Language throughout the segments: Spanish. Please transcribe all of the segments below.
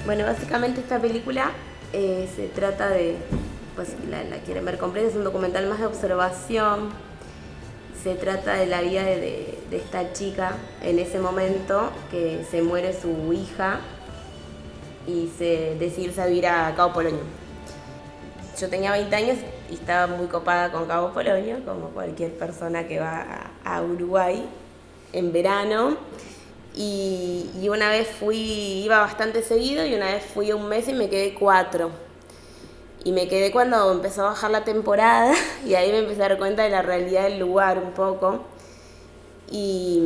Bueno, básicamente esta película se trata de, pues la quieren ver completa, es un documental más de observación. Se trata de la vida de esta chica en ese momento que se muere su hija y se decide irse a vivir a Cabo Polonio. Yo tenía 20 años y estaba muy copada con Cabo Polonio, como cualquier persona que va a Uruguay en verano. Y una vez iba bastante seguido y una vez fui un mes y me quedé 4. Y me quedé cuando empezó a bajar la temporada y ahí me empecé a dar cuenta de la realidad del lugar un poco. Y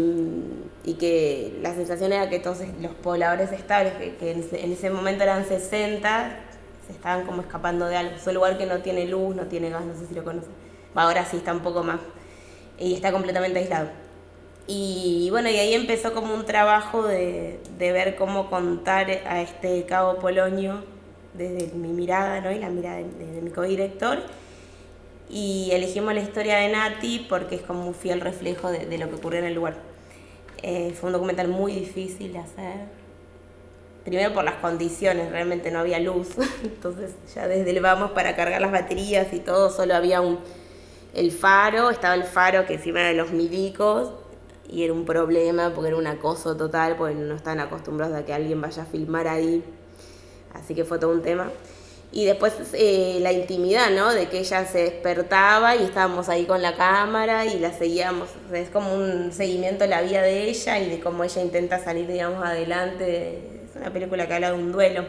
que la sensación era que entonces los pobladores estables, que en ese momento eran 60, se estaban como escapando de algo. Es un lugar que no tiene luz, no tiene gas, no sé si lo conocen. Ahora sí está un poco más. Y está completamente aislado. Y bueno, y ahí empezó como un trabajo de ver cómo contar a este Cabo Polonio desde mi mirada, ¿no? Y la mirada de mi codirector. Y elegimos la historia de Nati porque es como un fiel reflejo de lo que ocurrió en el lugar. Fue un documental muy difícil de hacer. Primero por las condiciones, realmente no había luz. Entonces ya desde el vamos para cargar las baterías y todo, solo había el faro, estaba el faro que encima era de los milicos. Y era un problema porque era un acoso total, porque no están acostumbrados a que alguien vaya a filmar ahí. Así que fue todo un tema. Y después la intimidad, ¿no? De que ella se despertaba y estábamos ahí con la cámara y la seguíamos. O sea, es como un seguimiento de la vida de ella y de cómo ella intenta salir, digamos, adelante. Es una película que habla de un duelo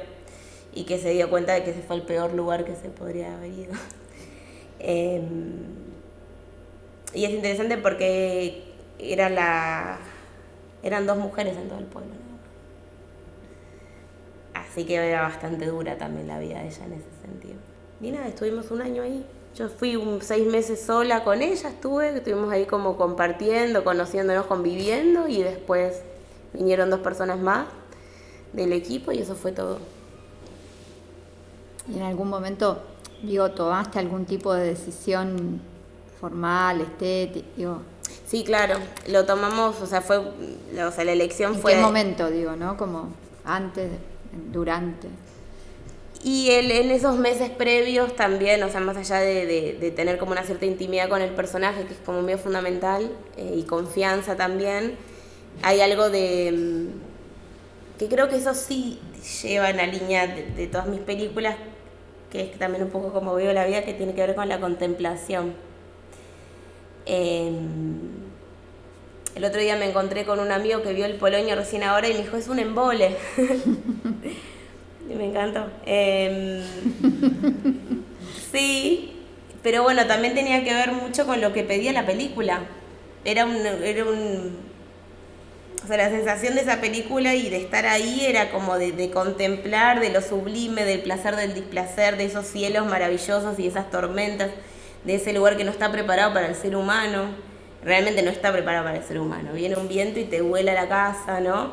y que se dio cuenta de que ese fue el peor lugar que se podría haber ido. Y es interesante porque eran 2 mujeres en todo el pueblo, ¿no? Así que era bastante dura también la vida de ella en ese sentido. Y nada, estuvimos un año ahí. Yo fui 6 meses sola con ella, estuvimos ahí como compartiendo, conociéndonos, conviviendo, y después vinieron 2 personas más del equipo y eso fue todo. ¿Y en algún momento, tomaste algún tipo de decisión formal, estética? Sí, claro, lo tomamos, la elección ¿En fue... qué momento, ¿no? Como antes, durante. Y en esos meses previos también, más allá de tener como una cierta intimidad con el personaje, que es como medio fundamental, y confianza también, hay algo que creo que eso sí lleva en la línea de todas mis películas, que es también un poco como veo la vida, que tiene que ver con la contemplación. El otro día me encontré con un amigo que vio el Polonio recién ahora y me dijo, es un embole. Y me encantó. Sí, pero bueno, también tenía que ver mucho con lo que pedía la película. La sensación de esa película y de estar ahí era como de contemplar, de lo sublime, del placer, del displacer, de esos cielos maravillosos y esas tormentas, de ese lugar que no está preparado para el ser humano. Realmente no está preparado para el ser humano. Viene un viento y te vuela la casa, ¿no?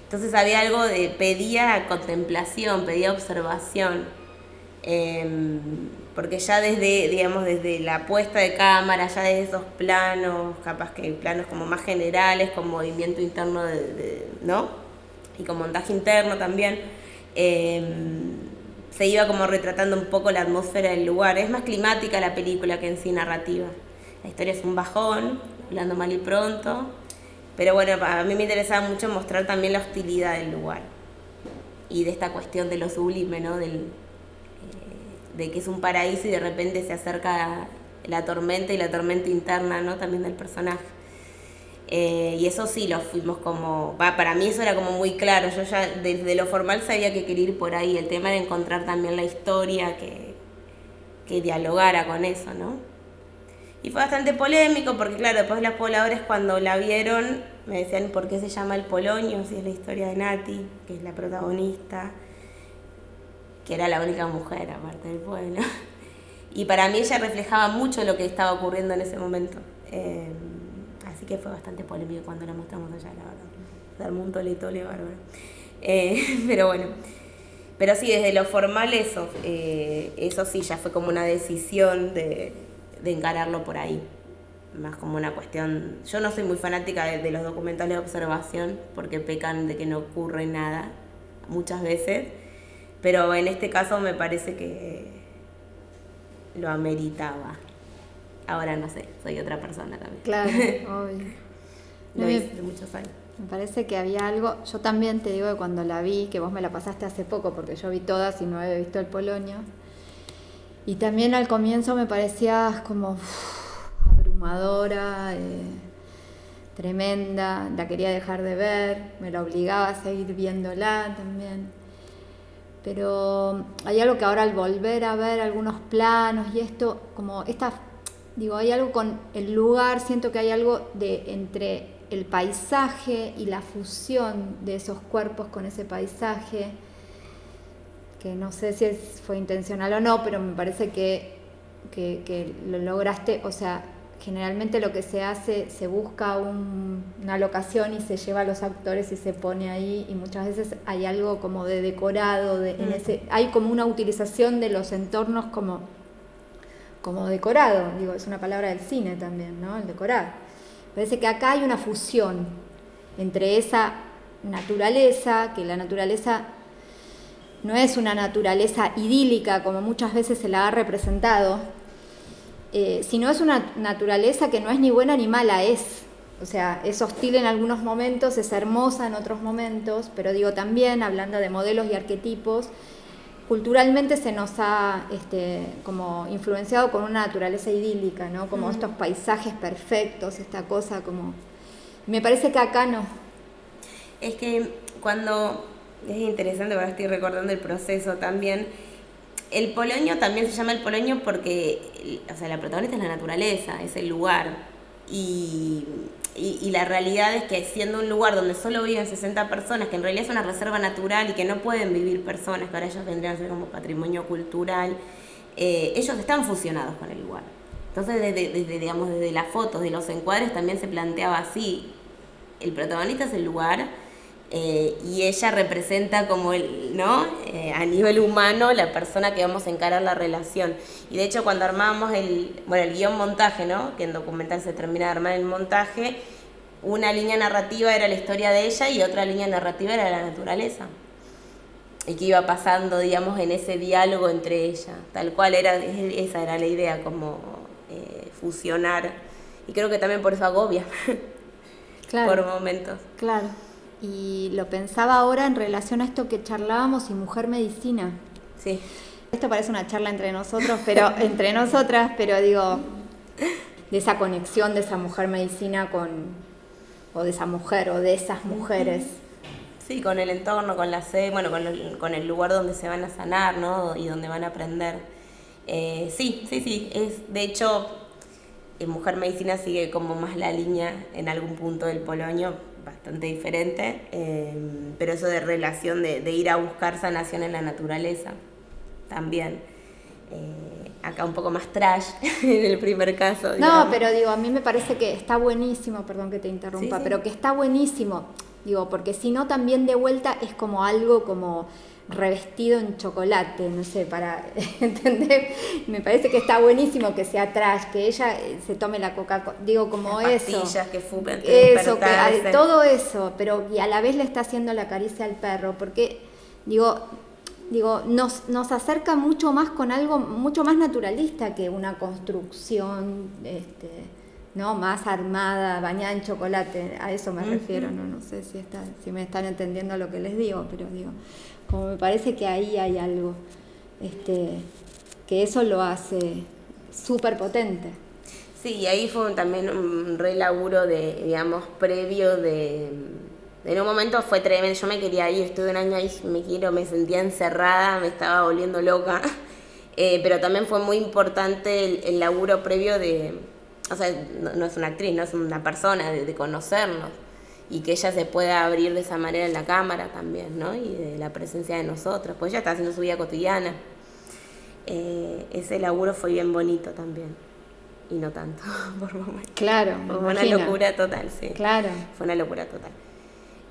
Entonces había algo pedía contemplación, pedía observación. Porque ya desde la puesta de cámara, ya desde esos planos, capaz que planos como más generales, con movimiento interno, ¿no? Y con montaje interno también, se iba como retratando un poco la atmósfera del lugar. Es más climática la película que en sí narrativa. La historia es un bajón, hablando mal y pronto, pero bueno, a mí me interesaba mucho mostrar también la hostilidad del lugar y de esta cuestión de lo sublime, ¿no? De que es un paraíso y de repente se acerca la tormenta y la tormenta interna, ¿no? También del personaje. Y eso sí lo fuimos como... para mí eso era como muy claro. Yo ya desde lo formal sabía que quería ir por ahí. El tema era encontrar también la historia que dialogara con eso, ¿no? Y fue bastante polémico porque, claro, después los pobladores cuando la vieron me decían por qué se llama El Polonio, si es la historia de Nati, que es la protagonista, que era la única mujer aparte del pueblo. Y para mí ella reflejaba mucho lo que estaba ocurriendo en ese momento. Así que fue bastante polémico cuando la mostramos allá, la verdad. Se armó un tole bárbaro. Pero bueno. Pero sí, desde lo formal eso sí ya fue como una decisión de encararlo por ahí. Más como una cuestión... Yo no soy muy fanática de los documentales de observación porque pecan de que no ocurre nada muchas veces. Pero en este caso me parece que lo ameritaba. Ahora no sé, soy otra persona también. Claro, obvio. Lo hice hace muchos años. Me parece que había algo, yo también te digo que cuando la vi, que vos me la pasaste hace poco, porque yo vi todas y no había visto el Polonio, y también al comienzo me parecía como abrumadora, tremenda, la quería dejar de ver, me la obligaba a seguir viéndola también. Pero hay algo que ahora al volver a ver algunos planos y esto, como esta, digo, hay algo con el lugar, siento que hay algo de entre el paisaje y la fusión de esos cuerpos con ese paisaje, que no sé si fue intencional o no, pero me parece que lo lograste. O sea, generalmente lo que se hace, se busca una locación y se lleva a los actores y se pone ahí, y muchas veces hay algo como de decorado, hay como una utilización de los entornos como decorado, digo, es una palabra del cine también, ¿no? El decorar. Parece que acá hay una fusión entre esa naturaleza, que la naturaleza no es una naturaleza idílica como muchas veces se la ha representado, sino es una naturaleza que no es ni buena ni mala, o sea, es hostil en algunos momentos, es hermosa en otros momentos, pero digo también, hablando de modelos y arquetipos, culturalmente se nos ha como influenciado con una naturaleza idílica, ¿no? Como estos paisajes perfectos, esta cosa como... Me parece que acá no. Es que cuando... Es interesante, ahora estoy recordando el proceso también. El Polonio también se llama el Polonio porque, o sea, la protagonista es la naturaleza, es el lugar. Y la realidad es que siendo un lugar donde solo viven 60 personas, que en realidad es una reserva natural y que no pueden vivir personas, que ahora ellos vendrían a ser como patrimonio cultural, ellos están fusionados con el lugar. Entonces, desde las fotos, de los encuadres, también se planteaba así. El protagonista es el lugar, y ella representa como a nivel humano la persona que vamos a encarar la relación. Y de hecho cuando armábamos el guión montaje, ¿no? Que en documental se termina de armar el montaje, una línea narrativa era la historia de ella y otra línea narrativa era la naturaleza. Y que iba pasando, digamos, en ese diálogo entre ella. Tal cual esa era la idea, como fusionar. Y creo que también por eso agobia. Claro, por momentos. Claro. Y lo pensaba ahora en relación a esto que charlábamos y mujer medicina. Sí. Esto parece una charla entre nosotros, pero entre nosotras, pero digo, de esa conexión de esa mujer medicina o de esa mujer o de esas mujeres. Sí, con el entorno, con la sede, con el lugar donde se van a sanar, ¿no? Y donde van a aprender. Sí. De hecho, mujer medicina sigue como más la línea en algún punto del Polonio, bastante diferente, pero eso de relación de ir a buscar sanación en la naturaleza también. Acá un poco más trash en el primer caso, digamos. No, pero digo, a mí me parece que está buenísimo, perdón que te interrumpa, sí. Pero que está buenísimo, digo, porque si no también de vuelta es como algo como revestido en chocolate, no sé, para entender, me parece que está buenísimo que sea trash, que ella se tome la Coca-Cola, digo, como las eso, pastillas que fumen, eso, que todo eso, pero y a la vez le está haciendo la caricia al perro, porque digo, nos acerca mucho más con algo mucho más naturalista que una construcción, no, más armada, bañada en chocolate, a eso me refiero, no sé si me están entendiendo lo que les digo, pero digo, como me parece que ahí hay algo, que eso lo hace súper potente. Sí, y ahí fue también un re laburo previo en un momento fue tremendo, yo me quería ir, estuve un año ahí, me sentía encerrada, me estaba volviendo loca, pero también fue muy importante el laburo previo o sea, no es una actriz, no es una persona, de conocernos, y que ella se pueda abrir de esa manera en la cámara también, ¿no? Y de la presencia de nosotros, pues ella está haciendo su vida cotidiana. Ese laburo fue bien bonito también, y no tanto, por momentos. Claro, fue una locura total, sí. Claro. Fue una locura total.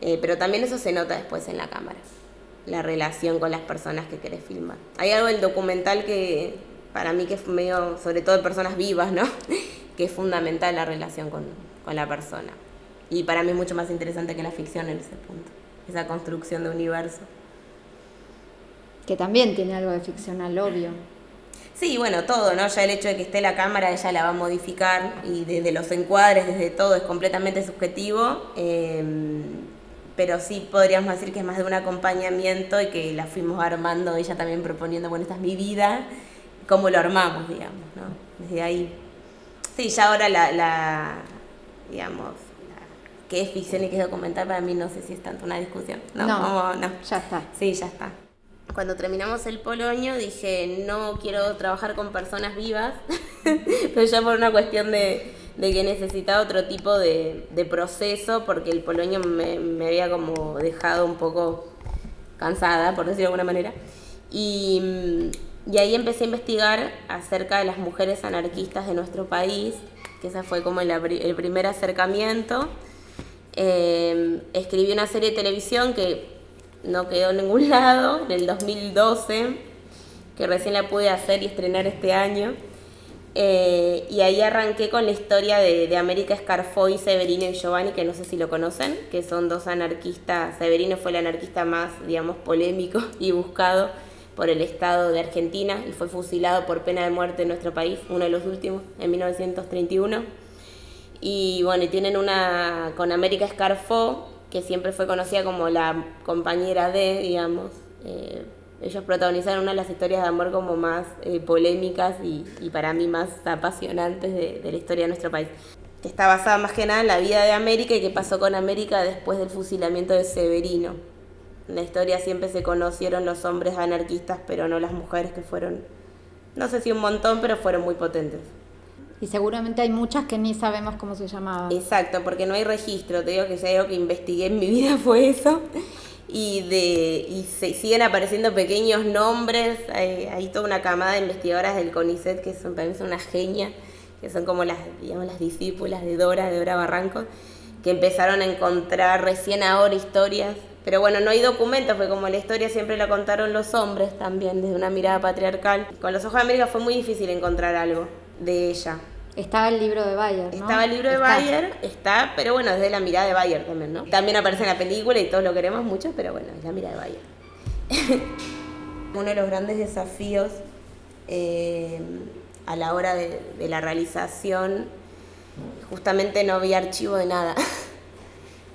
Pero también eso se nota después en la cámara, la relación con las personas que querés filmar. Hay algo del documental que para mí que es medio, sobre todo de personas vivas, ¿no? Que es fundamental la relación con la persona. Y para mí es mucho más interesante que la ficción en ese punto, esa construcción de universo. que también tiene algo de ficcional, obvio. Sí, bueno, todo, ¿no? Ya el hecho de que esté la cámara, ella la va a modificar y desde los encuadres, desde todo, es completamente subjetivo. Pero sí podríamos decir que es más de un acompañamiento y que la fuimos armando, ella también proponiendo, bueno, esta es mi vida, cómo lo armamos, digamos, ¿no? Desde ahí. Sí, ya ahora digamos, qué es ficción y qué es documental, para mí no sé si es tanto una discusión. No. Ya está. Sí, ya está. Cuando terminamos el Polonio dije, no quiero trabajar con personas vivas, pero ya por una cuestión de que necesitaba otro tipo de proceso, porque el Polonio me había como dejado un poco cansada, por decirlo de alguna manera. Y ahí empecé a investigar acerca de las mujeres anarquistas de nuestro país, que esa fue como el primer acercamiento. Escribí una serie de televisión que no quedó en ningún lado, en el 2012, que recién la pude hacer y estrenar este año. Y ahí arranqué con la historia de América Scarfoy, Severino y Giovanni, que no sé si lo conocen, que son dos anarquistas. Severino fue el anarquista más, digamos, polémico y buscado por el Estado de Argentina y fue fusilado por pena de muerte en nuestro país, uno de los últimos, en 1931. Y bueno, y tienen una con América Scarfoy, que siempre fue conocida como la compañera de, digamos. Ellos protagonizaron una de las historias de amor como más polémicas y para mí más apasionantes de la historia de nuestro país. Que está basada más que nada en la vida de América y qué pasó con América después del fusilamiento de Severino. En la historia siempre se conocieron los hombres anarquistas, pero no las mujeres, que fueron, no sé si un montón, pero fueron muy potentes. Y seguramente hay muchas que ni sabemos cómo se llamaban. Exacto, porque no hay registro. Te digo que si hay algo que investigué en mi vida fue eso. Y se siguen apareciendo pequeños nombres. Hay toda una camada de investigadoras del CONICET que para mí son una genia, que son como las discípulas de Dora Barranco, que empezaron a encontrar recién ahora historias. Pero bueno, no hay documentos, porque como la historia siempre la contaron los hombres también, desde una mirada patriarcal. Con Los Ojos de América fue muy difícil encontrar algo de ella. Estaba el libro de Bayer, ¿no? Estaba el libro de Bayer, pero bueno, desde la mirada de Bayer también, ¿no? También aparece en la película y todos lo queremos mucho, pero bueno, es la mirada de Bayer. Uno de los grandes desafíos a la hora de la realización, justamente no había archivo de nada.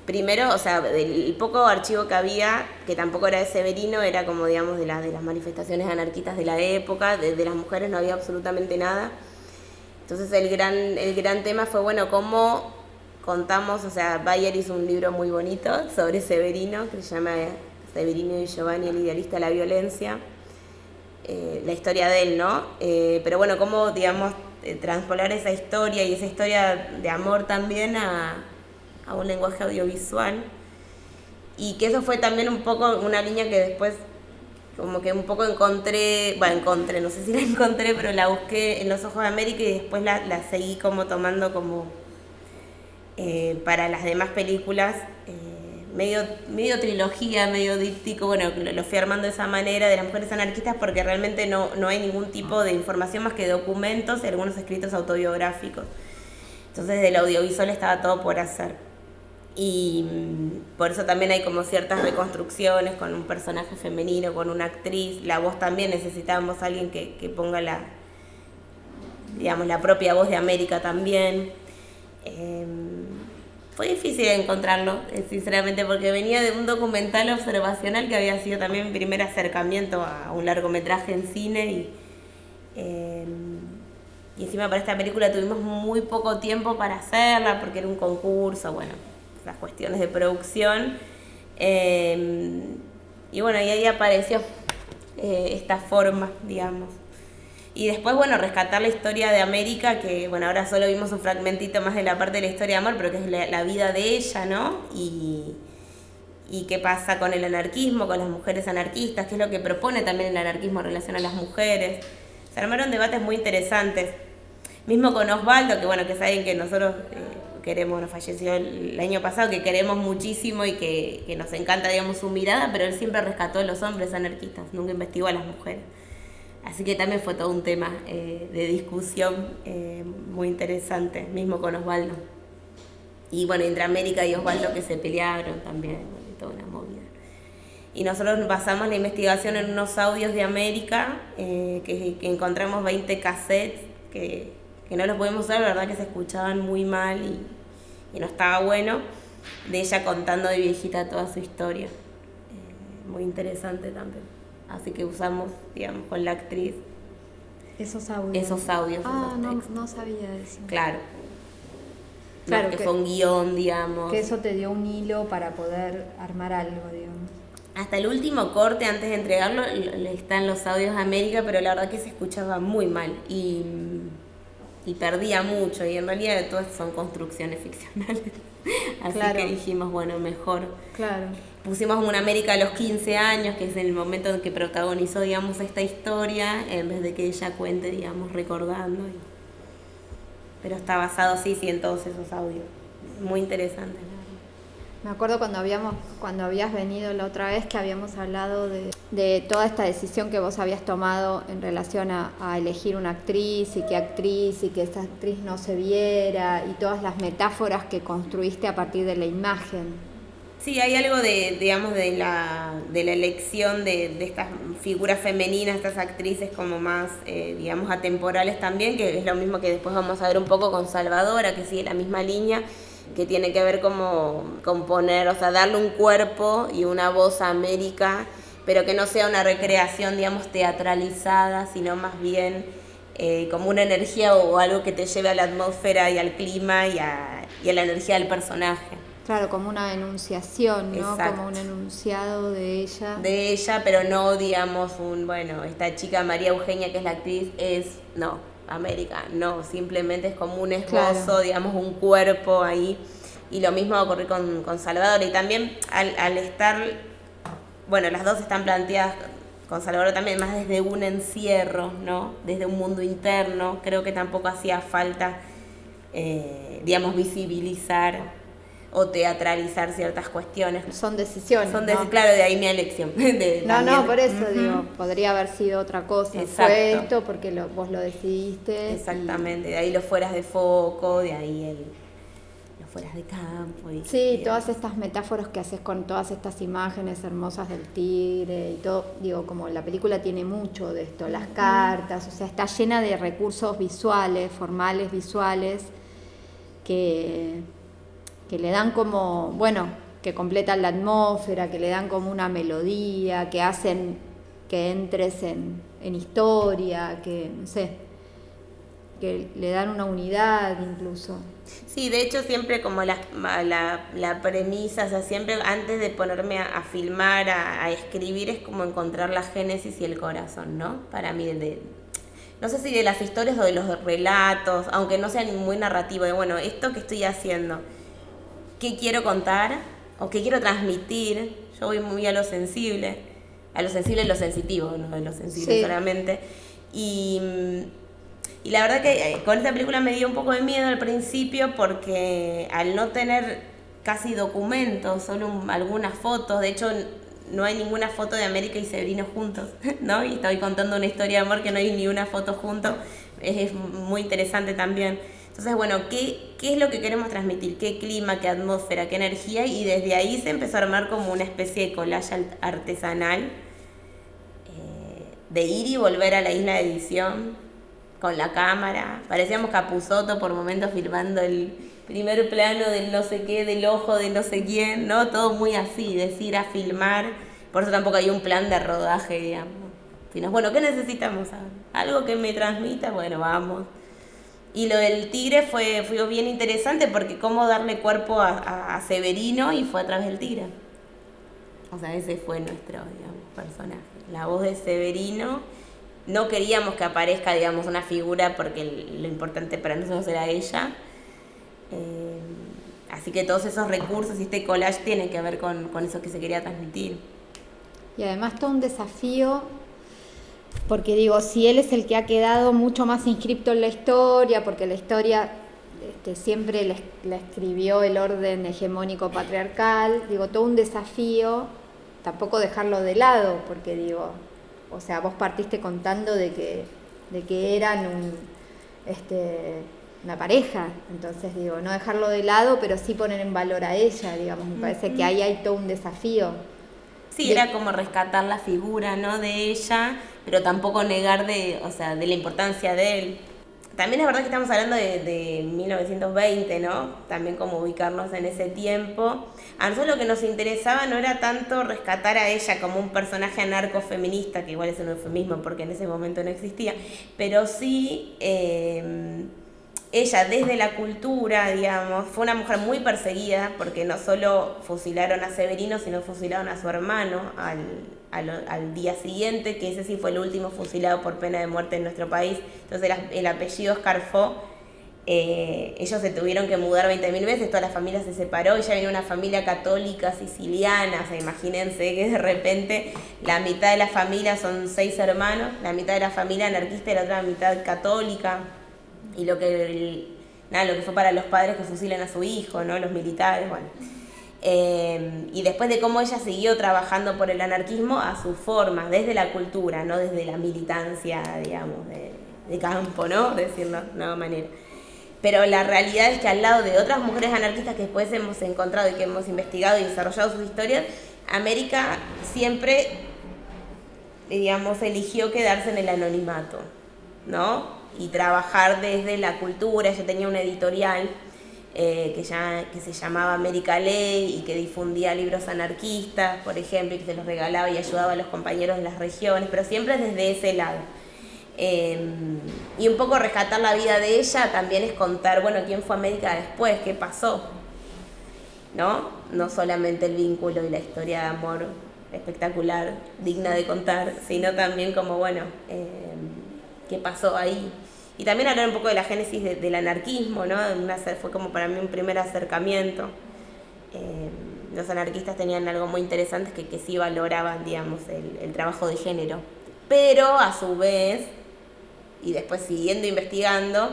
Primero, o sea, el poco archivo que había, que tampoco era de Severino, era como, digamos, de las manifestaciones anarquistas de la época, de las mujeres no había absolutamente nada. Entonces el gran tema fue, bueno, cómo contamos, o sea, Bayer hizo un libro muy bonito sobre Severino, que se llama Severino y Giovanni, el idealista de la violencia, la historia de él, ¿no? Pero bueno, cómo, digamos, transpolar esa historia y esa historia de amor también a un lenguaje audiovisual. Y que eso fue también un poco una línea que después como que un poco encontré, no sé si la encontré, pero la busqué en Los Ojos de América y después la seguí como tomando como para las demás películas, medio trilogía, medio díptico. Bueno, lo fui armando de esa manera de las mujeres anarquistas, porque realmente no hay ningún tipo de información más que documentos y algunos escritos autobiográficos. Entonces del audiovisual estaba todo por hacer. Y por eso también hay como ciertas reconstrucciones con un personaje femenino, con una actriz. La voz también, necesitábamos a alguien que ponga la propia voz de América también. Fue difícil encontrarlo, sinceramente, porque venía de un documental observacional que había sido también mi primer acercamiento a un largometraje en cine. Y encima para esta película tuvimos muy poco tiempo para hacerla, porque era un concurso, bueno, las cuestiones de producción. Y bueno, y ahí apareció esta forma, digamos. Y después, bueno, rescatar la historia de América, que bueno, ahora solo vimos un fragmentito más de la parte de la historia de amor, pero que es la vida de ella, ¿no? Y qué pasa con el anarquismo, con las mujeres anarquistas, qué es lo que propone también el anarquismo en relación a las mujeres. Se armaron debates muy interesantes. Mismo con Osvaldo, que bueno, que saben que nosotros queremos, nos falleció el año pasado, que queremos muchísimo y que nos encanta, digamos, su mirada, pero él siempre rescató a los hombres anarquistas, nunca investigó a las mujeres. Así que también fue todo un tema de discusión muy interesante, mismo con Osvaldo. Y bueno, entre América y Osvaldo que se pelearon también, toda una movida. Y nosotros basamos la investigación en unos audios de América, que encontramos 20 cassettes que no los podemos usar, la verdad que se escuchaban muy mal y no estaba bueno, de ella contando de viejita toda su historia. Muy interesante también. Así que usamos, digamos, con la actriz esos audios. Esos audios. Ah, no sabía eso. Claro. Claro, que fue un guión, digamos. Que eso te dio un hilo para poder armar algo, digamos. Hasta el último corte, antes de entregarlo, están los audios de América, pero la verdad que se escuchaba muy mal y perdía mucho. Y en realidad todas son construcciones ficcionales. Así que dijimos, bueno, mejor. Claro. Pusimos una América a los 15 años, que es el momento en que protagonizó, digamos, esta historia, en vez de que ella cuente, digamos, recordando. Pero está basado, sí, en todos esos audios. Muy interesante. Me acuerdo cuando habías venido la otra vez que habíamos hablado de toda esta decisión que vos habías tomado en relación a elegir una actriz y que esta actriz no se viera y todas las metáforas que construiste a partir de la imagen. Sí, hay algo de la elección de estas figuras femeninas, estas actrices como más, digamos, atemporales también, que es lo mismo que después vamos a ver un poco con Salvadora, que sigue la misma línea, que tiene que ver como componer, o sea, darle un cuerpo y una voz a América, pero que no sea una recreación, digamos, teatralizada, sino más bien como una energía o algo que te lleve a la atmósfera y al clima y a la energía del personaje. Claro, como una enunciación, ¿no? Exacto. Como un enunciado de ella. De ella, pero no, digamos, esta chica María Eugenia, que es la actriz, América, no, simplemente es como un esbozo, digamos, un cuerpo ahí. Y lo mismo va a ocurrir con Salvador. Y también al estar, bueno, las dos están planteadas con Salvador también más desde un encierro, ¿no? Desde un mundo interno. Creo que tampoco hacía falta, digamos, visibilizar o teatralizar ciertas cuestiones. Son decisiones, ¿no? Claro, de ahí mi elección. Por eso digo, podría haber sido otra cosa. Exacto. Fue esto porque vos lo decidiste. Exactamente, de ahí los fueras de foco, de ahí los fueras de campo. Sí, todas estas metáforas que haces con todas estas imágenes hermosas del tigre y todo, digo, como la película tiene mucho de esto, las cartas, o sea, está llena de recursos visuales, formales, visuales, que le dan como, bueno, que completan la atmósfera, que le dan como una melodía, que hacen que entres en historia, que, no sé, que le dan una unidad incluso. Sí, de hecho siempre como la premisa, o sea, siempre antes de ponerme a filmar, a escribir, es como encontrar la génesis y el corazón, ¿no? Para mí, no sé si de las historias o de los relatos, aunque no sean muy narrativos, de bueno, esto que estoy haciendo, ¿qué quiero contar? ¿O qué quiero transmitir? Yo voy muy a lo sensible y lo sensitivo, no a lo sensible solamente. Y la verdad que con esta película me dio un poco de miedo al principio porque al no tener casi documentos, solo algunas fotos, de hecho no hay ninguna foto de América y Severino juntos, ¿no? Y estoy contando una historia de amor que no hay ni una foto juntos, es muy interesante también. Entonces, bueno, ¿qué es lo que queremos transmitir? ¿Qué clima, qué atmósfera, qué energía? Y desde ahí se empezó a armar como una especie de collage artesanal, de ir y volver a la isla de edición con la cámara. Parecíamos Capusotto por momentos filmando el primer plano del no sé qué, del ojo de no sé quién, ¿no? Todo muy así, decir a filmar. Por eso tampoco hay un plan de rodaje, digamos. Sino, bueno, ¿qué necesitamos? Algo que me transmita, bueno, vamos. Y lo del tigre fue bien interesante porque cómo darle cuerpo a Severino y fue a través del tigre. O sea, ese fue nuestro, digamos, personaje. La voz de Severino. No queríamos que aparezca, digamos, una figura porque lo importante para nosotros era ella. Así que todos esos recursos y este collage tienen que ver con eso que se quería transmitir. Y además todo un desafío, porque digo, si él es el que ha quedado mucho más inscripto en la historia, porque la historia siempre la escribió el orden hegemónico patriarcal, digo, todo un desafío, tampoco dejarlo de lado, porque digo, o sea, vos partiste contando de que eran una pareja, entonces digo, no dejarlo de lado, pero sí poner en valor a ella, digamos, me parece que ahí hay todo un desafío. Sí, era como rescatar la figura, ¿no? De ella, pero tampoco negar o sea, de la importancia de él. También es verdad que estamos hablando de 1920, ¿no? También como ubicarnos en ese tiempo. A nosotros lo que nos interesaba no era tanto rescatar a ella como un personaje anarcofeminista, que igual es un eufemismo porque en ese momento no existía, pero sí ella desde la cultura, digamos, fue una mujer muy perseguida porque no solo fusilaron a Severino, sino fusilaron a su hermano al día siguiente, que ese sí fue el último fusilado por pena de muerte en nuestro país. Entonces el apellido Escarfó, ellos se tuvieron que mudar 20.000 veces, toda la familia se separó, ella venía de una familia católica siciliana, o sea, imagínense que de repente la mitad de la familia son 6 hermanos, la mitad de la familia anarquista y la otra mitad católica. Y lo que fue para los padres que fusilen a su hijo, ¿no? Los militares, bueno. Y después de cómo ella siguió trabajando por el anarquismo a su forma, desde la cultura, no desde la militancia, digamos, de campo, ¿no? Decirlo de una manera. Pero la realidad es que al lado de otras mujeres anarquistas que después hemos encontrado y que hemos investigado y desarrollado sus historias, América siempre, digamos, eligió quedarse en el anonimato, ¿no? Y trabajar desde la cultura. Ella tenía una editorial que se llamaba América Ley y que difundía libros anarquistas, por ejemplo, y que se los regalaba y ayudaba a los compañeros de las regiones, pero siempre desde ese lado. Y un poco rescatar la vida de ella también es contar, bueno, quién fue América después, qué pasó, ¿no? No solamente el vínculo y la historia de amor espectacular, digna de contar, sino también como, bueno, qué pasó ahí. Y también hablar un poco de la génesis del anarquismo, ¿no? Fue como para mí un primer acercamiento. Los anarquistas tenían algo muy interesante que sí valoraban, digamos, el trabajo de género. Pero a su vez, y después siguiendo investigando,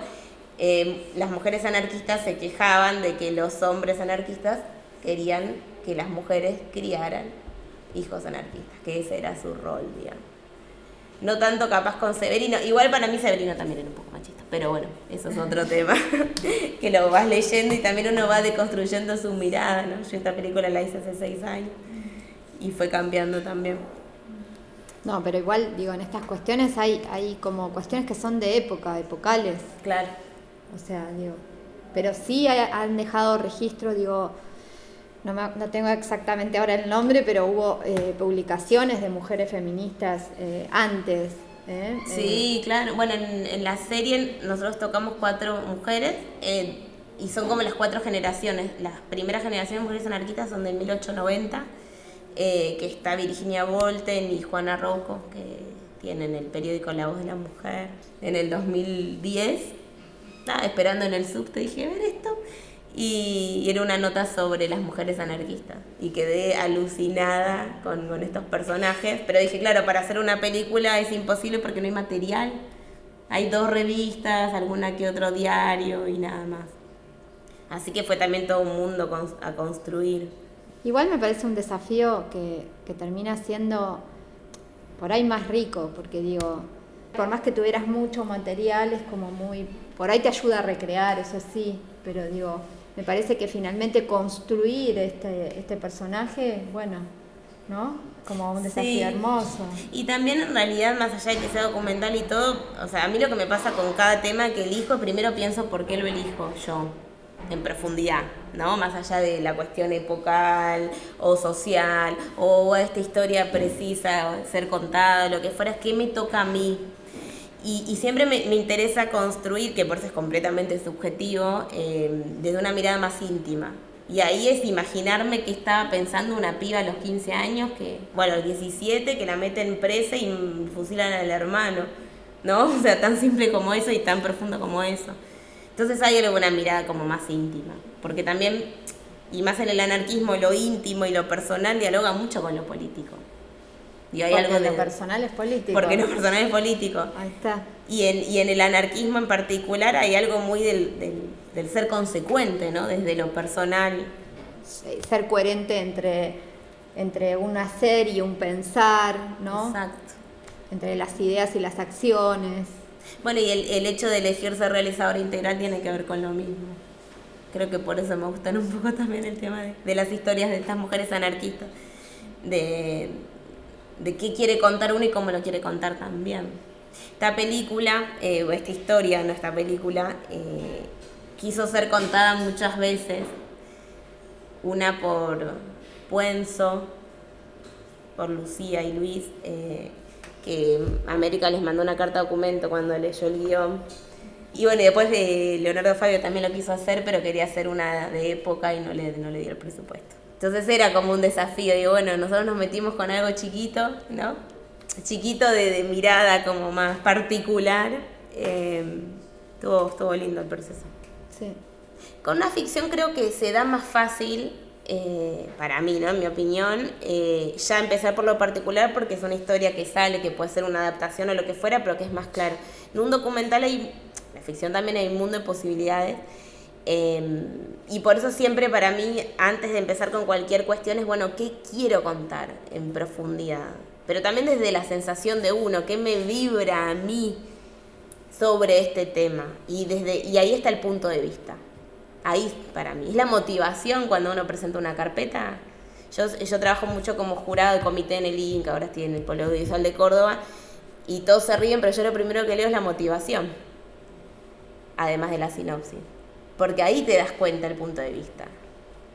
las mujeres anarquistas se quejaban de que los hombres anarquistas querían que las mujeres criaran hijos anarquistas, que ese era su rol, digamos. No tanto capaz con Severino, igual para mí Severino también era un poco machista, pero bueno, eso es otro tema, que lo vas leyendo y también uno va deconstruyendo su mirada, ¿no? Yo esta película la hice hace 6 años y fue cambiando también. No, pero igual, digo, en estas cuestiones hay como cuestiones que son de época, epocales. Claro. O sea, digo, pero sí han dejado registro, digo, no tengo exactamente ahora el nombre, pero hubo publicaciones de mujeres feministas antes. Sí, claro. Bueno, en la serie nosotros tocamos 4 mujeres y son como las 4 generaciones. Las primeras generaciones de mujeres anarquistas son de 1890, que está Virginia Volten y Juana Rocco, que tienen el periódico La Voz de la Mujer. En el 2010, estaba esperando en el subte, dije, a ver esto. Y era una nota sobre las mujeres anarquistas y quedé alucinada con estos personajes, pero dije, claro, para hacer una película es imposible porque no hay material, hay 2 revistas, alguna que otro diario y nada más, así que fue también todo un mundo a construir. Igual me parece un desafío que termina siendo por ahí más rico, porque digo, por más que tuvieras mucho material, es como muy, por ahí te ayuda a recrear, eso sí, pero digo, me parece que finalmente construir este personaje, bueno, ¿no? Como un desafío hermoso. Y también en realidad, más allá de que sea documental y todo, o sea, a mí lo que me pasa con cada tema que elijo, primero pienso por qué lo elijo yo, en profundidad, ¿no? Más allá de la cuestión epocal o social, o esta historia precisa ser contada, lo que fuera, ¿qué me toca a mí? Y siempre me interesa construir, que por eso es completamente subjetivo, desde una mirada más íntima. Y ahí es imaginarme que estaba pensando una piba a los 15 años, a los 17, que la meten presa y fusilan al hermano, ¿no? O sea, tan simple como eso y tan profundo como eso. Entonces hay una mirada como más íntima, porque también, y más en el anarquismo, lo íntimo y lo personal dialoga mucho con lo político. Y hay porque algo lo personal es político. Porque lo personal es político. Ahí está. Y en el anarquismo en particular hay algo muy del ser consecuente, ¿no? Desde lo personal. Ser coherente entre un hacer y un pensar, ¿no? Exacto. Entre las ideas y las acciones. Bueno, y el hecho de elegir ser realizadora integral tiene que ver con lo mismo. Creo que por eso me gustan un poco también el tema de las historias de estas mujeres anarquistas. de, de qué quiere contar uno y cómo lo quiere contar también. Esta película, o esta historia, no esta película, quiso ser contada muchas veces, una por Puenzo, por Lucía y Luis, que América les mandó una carta documento cuando leyó el guión. Y bueno, y después Leonardo Fabio también lo quiso hacer, pero quería hacer una de época y no le dio el presupuesto. Entonces era como un desafío, digo, bueno, nosotros nos metimos con algo chiquito, ¿no? Chiquito de mirada como más particular. Estuvo lindo el proceso. Sí. Con una ficción creo que se da más fácil, para mí, ¿no? En mi opinión, ya empezar por lo particular porque es una historia que sale, que puede ser una adaptación o lo que fuera, pero que es más claro. En un documental la ficción también hay un mundo de posibilidades, y por eso siempre para mí, antes de empezar con cualquier cuestión, es bueno, ¿qué quiero contar en profundidad? Pero también desde la sensación de uno, ¿qué me vibra a mí sobre este tema? Y ahí está el punto de vista. Ahí para mí es la motivación cuando uno presenta una carpeta. Yo trabajo mucho como jurado de comité en el INCA, ahora estoy en el Polo Audiovisual de Córdoba, y todos se ríen, pero yo lo primero que leo es la motivación, además de la sinopsis, porque ahí te das cuenta el punto de vista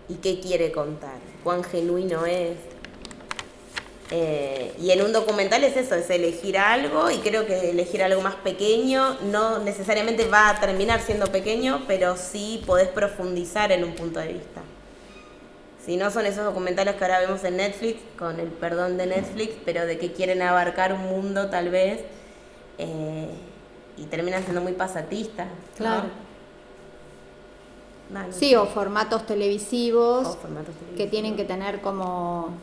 y qué quiere contar, cuán genuino es. Y en un documental es eso, es elegir algo, y creo que elegir algo más pequeño no necesariamente va a terminar siendo pequeño, pero sí podés profundizar en un punto de vista. Si no son esos documentales que ahora vemos en Netflix, con el perdón de Netflix, pero de que quieren abarcar un mundo tal vez, y terminan siendo muy pasatistas, ¿no? Claro. Bueno, sí, o formatos televisivos, que tienen que tener como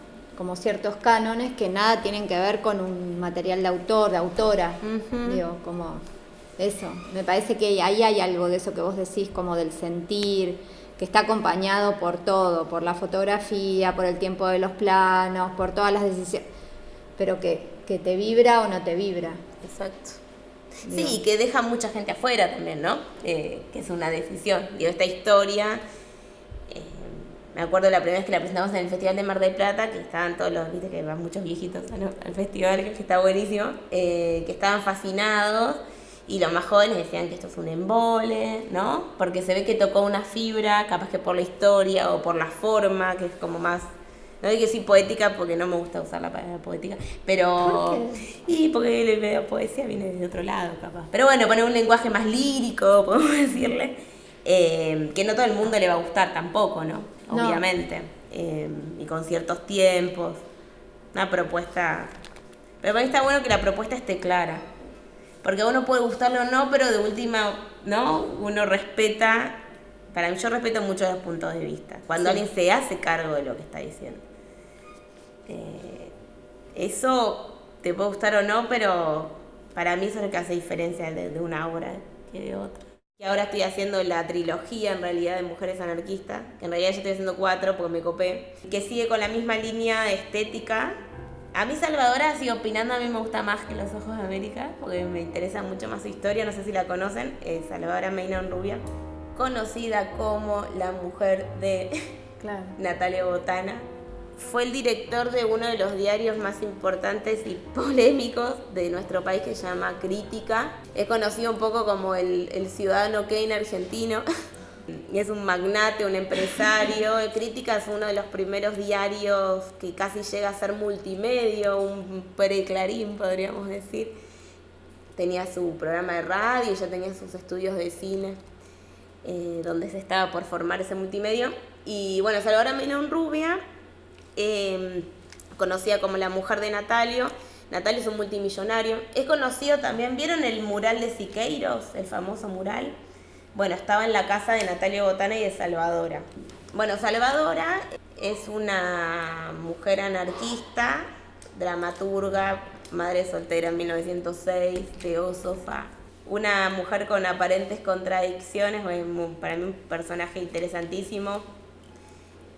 ciertos cánones que nada tienen que ver con un material de autor, de autora. Uh-huh. Digo, como eso. Me parece que ahí hay algo de eso que vos decís, como del sentir, que está acompañado por todo, por la fotografía, por el tiempo de los planos, por todas las decisiones, pero que te vibra o no te vibra. Exacto. Digo. Sí, y que deja mucha gente afuera también, ¿no? Que es una decisión. Digo, esta historia, me acuerdo la primera vez que la presentamos en el Festival de Mar del Plata, que estaban todos los, viste que van muchos viejitos al festival, que está buenísimo, que estaban fascinados, y los más jóvenes decían que esto es un embole, ¿no? Porque se ve que tocó una fibra, capaz que por la historia o por la forma, que es como más... No digo que sí poética, porque no me gusta usar la palabra poética, pero... ¿Por qué? Y porque la poesía viene de otro lado, capaz. Pero bueno, poner un lenguaje más lírico, podemos decirle, que no todo el mundo le va a gustar tampoco, ¿no? Obviamente. Y con ciertos tiempos. Una propuesta... Pero para mí está bueno que la propuesta esté clara. Porque a uno puede gustarle o no, pero de última, ¿no? Uno respeta... Para mí, yo respeto mucho los puntos de vista. Cuando alguien se hace cargo de lo que está diciendo. Eso te puede gustar o no, pero para mí eso es lo que hace diferencia de una obra que de otra. Y ahora estoy haciendo la trilogía, en realidad, de Mujeres Anarquistas, que en realidad yo estoy haciendo 4 porque me copé, que sigue con la misma línea estética. A mí Salvadora, sigo opinando, a mí me gusta más que Los Ojos de América, porque me interesa mucho más su historia, no sé si la conocen, Salvadora Meynón Rubia, conocida como la mujer de Claro. Natalia Botana. Fue el director de uno de los diarios más importantes y polémicos de nuestro país, que se llama Crítica. Es conocido un poco como el ciudadano Kane argentino. Y es un magnate, un empresario. Crítica es uno de los primeros diarios que casi llega a ser multimedio, un preclarín, podríamos decir. Tenía su programa de radio y ya tenía sus estudios de cine, donde se estaba por formar ese multimedio. Y bueno, Salvadora Meynón Rubia, conocida como la mujer de Natalio. Natalio es un multimillonario. Es conocido también, ¿vieron el mural de Siqueiros? El famoso mural. Bueno, estaba en la casa de Natalia Botana y de Salvadora. Bueno, Salvadora es una mujer anarquista, dramaturga, madre soltera en 1906, teósofa. Una mujer con aparentes contradicciones, para mí un personaje interesantísimo,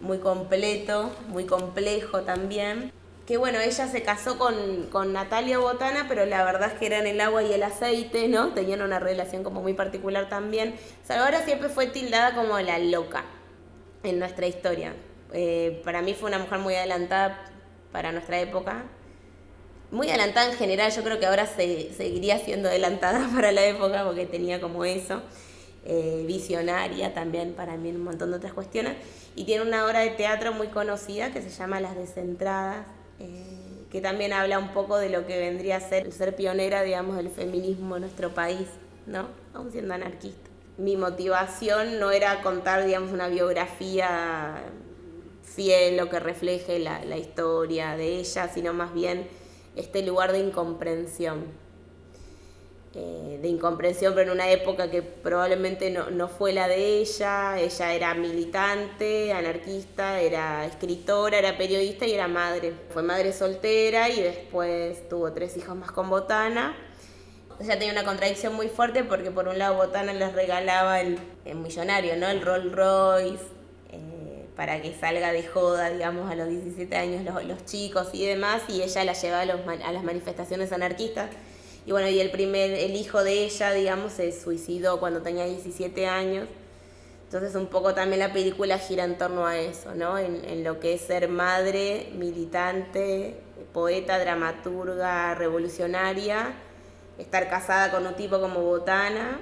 muy completo, muy complejo también. Que bueno, ella se casó con Natalia Botana, pero la verdad es que eran el agua y el aceite, ¿no? Tenían una relación como muy particular también. Salvadora siempre fue tildada como la loca en nuestra historia. Para mí fue una mujer muy adelantada para nuestra época. Muy adelantada en general, yo creo que ahora seguiría siendo adelantada para la época porque tenía como eso. Visionaria también para mí en un montón de otras cuestiones. Y tiene una obra de teatro muy conocida que se llama Las Descentradas, que también habla un poco de lo que vendría a ser el ser pionera, digamos, del feminismo en nuestro país, ¿no? Aún siendo anarquista. Mi motivación no era contar, digamos, una biografía fiel o que refleje la historia de ella, sino más bien este lugar de incomprensión. Pero en una época que probablemente no fue la de ella. Ella era militante, anarquista, era escritora, era periodista y era madre. Fue madre soltera y después tuvo 3 hijos más con Botana. Ella tenía una contradicción muy fuerte porque por un lado Botana les regalaba el millonario, ¿no? El Rolls Royce, para que salga de joda, digamos, a los 17 años los chicos y demás, y ella la llevaba a las manifestaciones anarquistas. Y bueno, y el hijo de ella, digamos, se suicidó cuando tenía 17 años. Entonces un poco también la película gira en torno a eso, ¿no? En lo que es ser madre, militante, poeta, dramaturga, revolucionaria, estar casada con un tipo como Botana,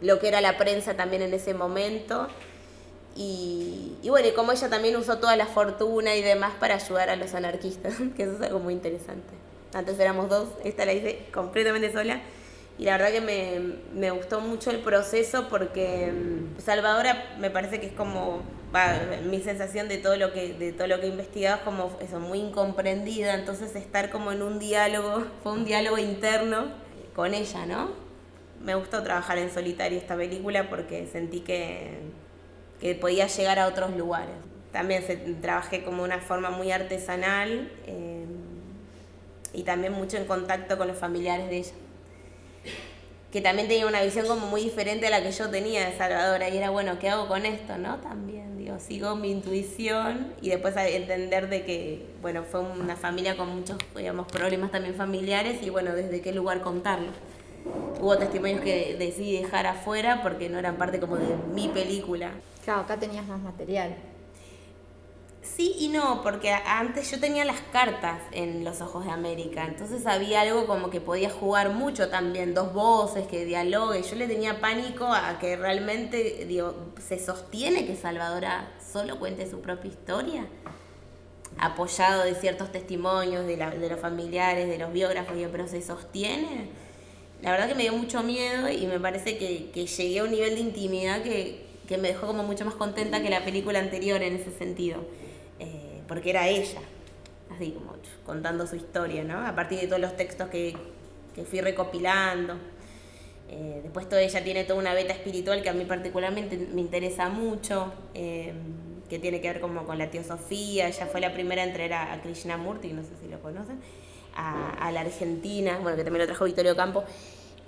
lo que era la prensa también en ese momento. Y bueno, y como ella también usó toda la fortuna y demás para ayudar a los anarquistas, que eso es algo muy interesante. Antes éramos 2, esta la hice completamente sola. Y la verdad que me gustó mucho el proceso porque Salvadora me parece que es como, mi sensación de todo lo que he investigado es como eso, muy incomprendida. Entonces estar como en un diálogo, fue un diálogo interno con ella, ¿no? Me gustó trabajar en solitario esta película porque sentí que podía llegar a otros lugares. También trabajé como de una forma muy artesanal y también mucho en contacto con los familiares de ella, que también tenía una visión como muy diferente a la que yo tenía de Salvadora, y era, bueno, ¿qué hago con esto, no? También, digo, sigo mi intuición y después entender de que, bueno, fue una familia con muchos, digamos, problemas también familiares y, bueno, desde qué lugar contarlo. Hubo testimonios que decidí dejar afuera porque no eran parte como de mi película. Claro, acá tenías más material. Sí y no, porque antes yo tenía las cartas en Los Ojos de América, entonces había algo como que podía jugar mucho también, 2 voces, que dialogue. Yo le tenía pánico a que realmente, digo, ¿se sostiene que Salvadora solo cuente su propia historia? Apoyado de ciertos testimonios de los familiares, de los biógrafos, digo, pero ¿se sostiene? La verdad que me dio mucho miedo y me parece que llegué a un nivel de intimidad que me dejó como mucho más contenta que la película anterior en ese sentido. Porque era ella, así como contando su historia, ¿no? A partir de todos los textos que fui recopilando. Después ella tiene toda una beta espiritual que a mí particularmente me interesa mucho, que tiene que ver como con la teosofía. Ella fue la primera en traer a Krishnamurti, no sé si lo conocen, a la Argentina, bueno, que también lo trajo Vittorio Campo,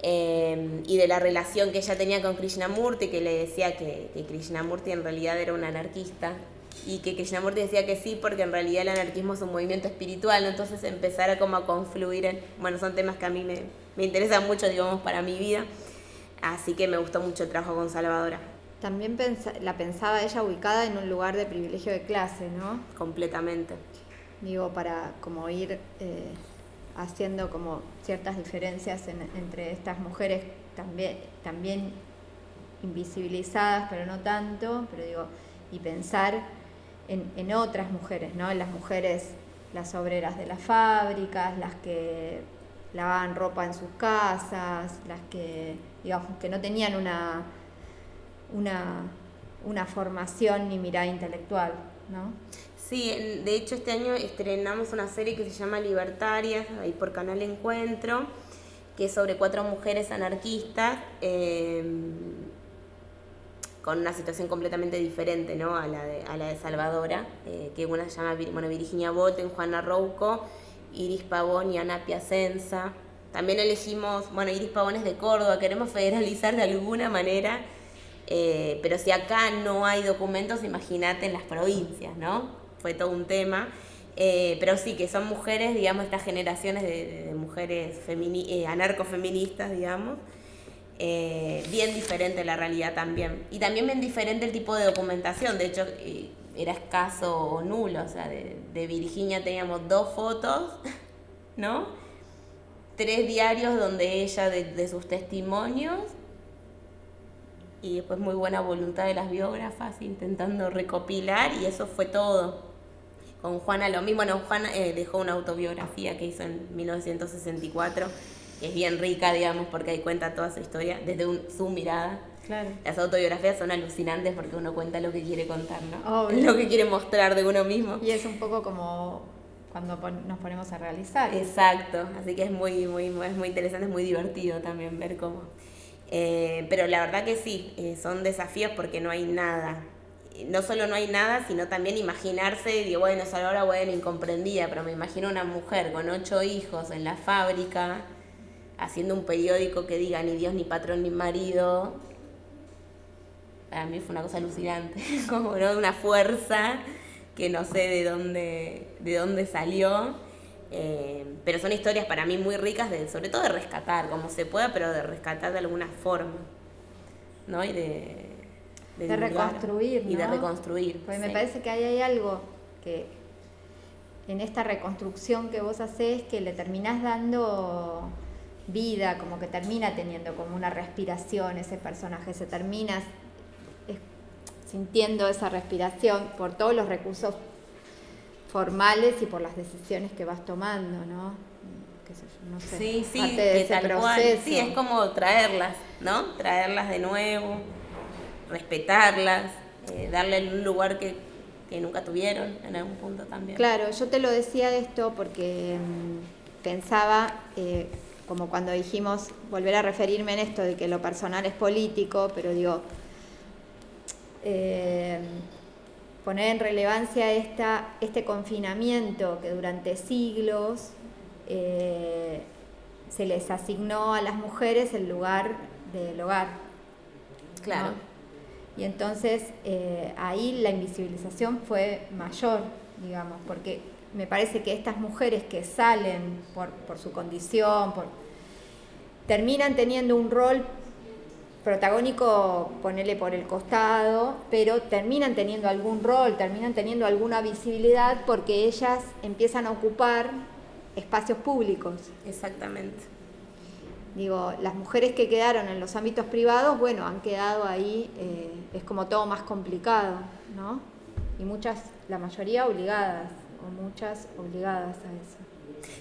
y de la relación que ella tenía con Krishnamurti, que le decía que Krishnamurti en realidad era un anarquista, y que Krishnamurti decía que sí, porque en realidad el anarquismo es un movimiento espiritual, ¿no? Entonces empezar a como a confluir bueno, son temas que a mí me interesan mucho, digamos, para mi vida, así que me gustó mucho el trabajo con Salvadora. También la pensaba ella ubicada en un lugar de privilegio de clase, ¿no? Completamente. Digo, para como ir haciendo como ciertas diferencias entre estas mujeres también invisibilizadas, pero no tanto, pero digo, y pensar en otras mujeres, ¿no? Las mujeres, las obreras de las fábricas, las que lavaban ropa en sus casas, las que, digamos, que no tenían una formación ni mirada intelectual, ¿no? Sí, de hecho este año estrenamos una serie que se llama Libertarias, ahí por Canal Encuentro, que es sobre 4 mujeres anarquistas, con una situación completamente diferente, ¿no? a la de Salvadora, que una se llama Virginia Boten, Juana Rouco, Iris Pavón y Ana Piacenza. También elegimos, Iris Pavón es de Córdoba, queremos federalizar de alguna manera, pero si acá no hay documentos, imagínate en las provincias, ¿no? Fue todo un tema. Pero sí, que son mujeres, digamos, estas generaciones de mujeres anarcofeministas, digamos, bien diferente la realidad también. Y también bien diferente el tipo de documentación. De hecho, era escaso o nulo. O sea, de Virginia teníamos 2 fotos, ¿no? 3 diarios donde ella de sus testimonios, y después muy buena voluntad de las biógrafas intentando recopilar, y eso fue todo. Con Juana lo mismo. Bueno, Juana dejó una autobiografía que hizo en 1964, que es bien rica, digamos, porque ahí cuenta toda su historia desde su mirada. Claro. Las autobiografías son alucinantes porque uno cuenta lo que quiere contar, ¿no? Obvio. Lo que quiere mostrar de uno mismo. Y es un poco como cuando nos ponemos a realizar. Exacto, así que es muy interesante, es muy divertido también ver cómo. Pero la verdad que sí, son desafíos porque no hay nada. No solo no hay nada, sino también imaginarse, digo, bueno, Salvador, bueno, incomprendida, pero me imagino una mujer con 8 hijos en la fábrica, haciendo un periódico que diga ni Dios, ni patrón, ni marido. Para mí fue una cosa alucinante, como, ¿no? Una fuerza que no sé de dónde salió, pero son historias para mí muy ricas, sobre todo de rescatar, como se pueda, pero de rescatar de alguna forma, ¿no? Y de reconstruir, ¿no? Y de reconstruir. Porque sí. me parece que hay algo que en esta reconstrucción que vos hacés, que le terminás dando vida, como que termina teniendo como una respiración ese personaje, se termina sintiendo esa respiración por todos los recursos formales y por las decisiones que vas tomando, ¿no? Qué sé yo, no sé. Sí, parte de ese tal proceso. Cual. Sí, es como traerlas, ¿no? Traerlas de nuevo, respetarlas, darle un lugar que nunca tuvieron en algún punto también. Claro, yo te lo decía esto porque pensaba, como cuando dijimos, volver a referirme en esto de que lo personal es político, pero digo, poner en relevancia este confinamiento que durante siglos se les asignó a las mujeres el lugar del hogar. Claro. ¿No? Y entonces ahí la invisibilización fue mayor, digamos, porque me parece que estas mujeres que salen por su condición, terminan teniendo un rol protagónico, ponele por el costado, pero terminan teniendo algún rol, terminan teniendo alguna visibilidad porque ellas empiezan a ocupar espacios públicos. Exactamente. Digo, las mujeres que quedaron en los ámbitos privados, bueno, han quedado ahí, es como todo más complicado, ¿no? Y la mayoría obligadas, o muchas obligadas a eso.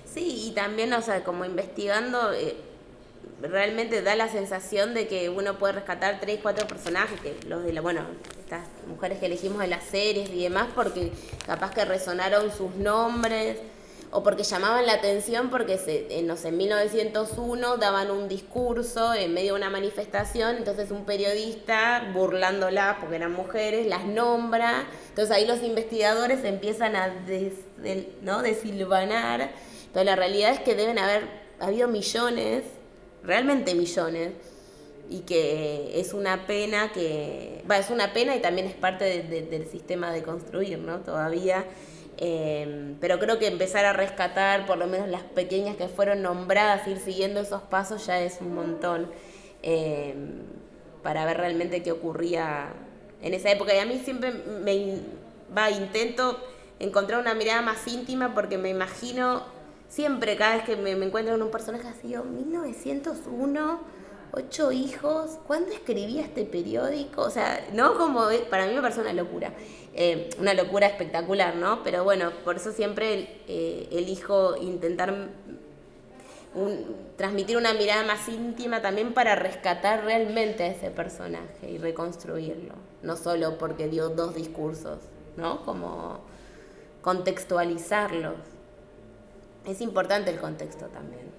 Sí, y también, o sea, como investigando, realmente da la sensación de que uno puede rescatar 3, 4 personajes, que los de estas mujeres que elegimos de las series y demás, porque capaz que resonaron sus nombres, o porque llamaban la atención porque en 1901 daban un discurso en medio de una manifestación, entonces un periodista, burlándolas porque eran mujeres, las nombra, entonces ahí los investigadores empiezan a desilvanar, pero la realidad es que deben haber habido millones, realmente millones, y que es una pena es una pena y también es parte del sistema de construir, ¿no? Todavía. Pero creo que empezar a rescatar por lo menos las pequeñas que fueron nombradas, ir siguiendo esos pasos ya es un montón, para ver realmente qué ocurría en esa época. Y a mí siempre intento encontrar una mirada más íntima, porque me imagino siempre, cada vez que me encuentro con un personaje así, 1901, 8 hijos, ¿cuándo escribía este periódico? O sea, ¿no? Como para mí me parece una locura espectacular, ¿no? Pero bueno, por eso siempre elijo intentar transmitir una mirada más íntima también, para rescatar realmente a ese personaje y reconstruirlo, no solo porque dio 2 discursos, ¿no? Como contextualizarlos. Es importante el contexto también.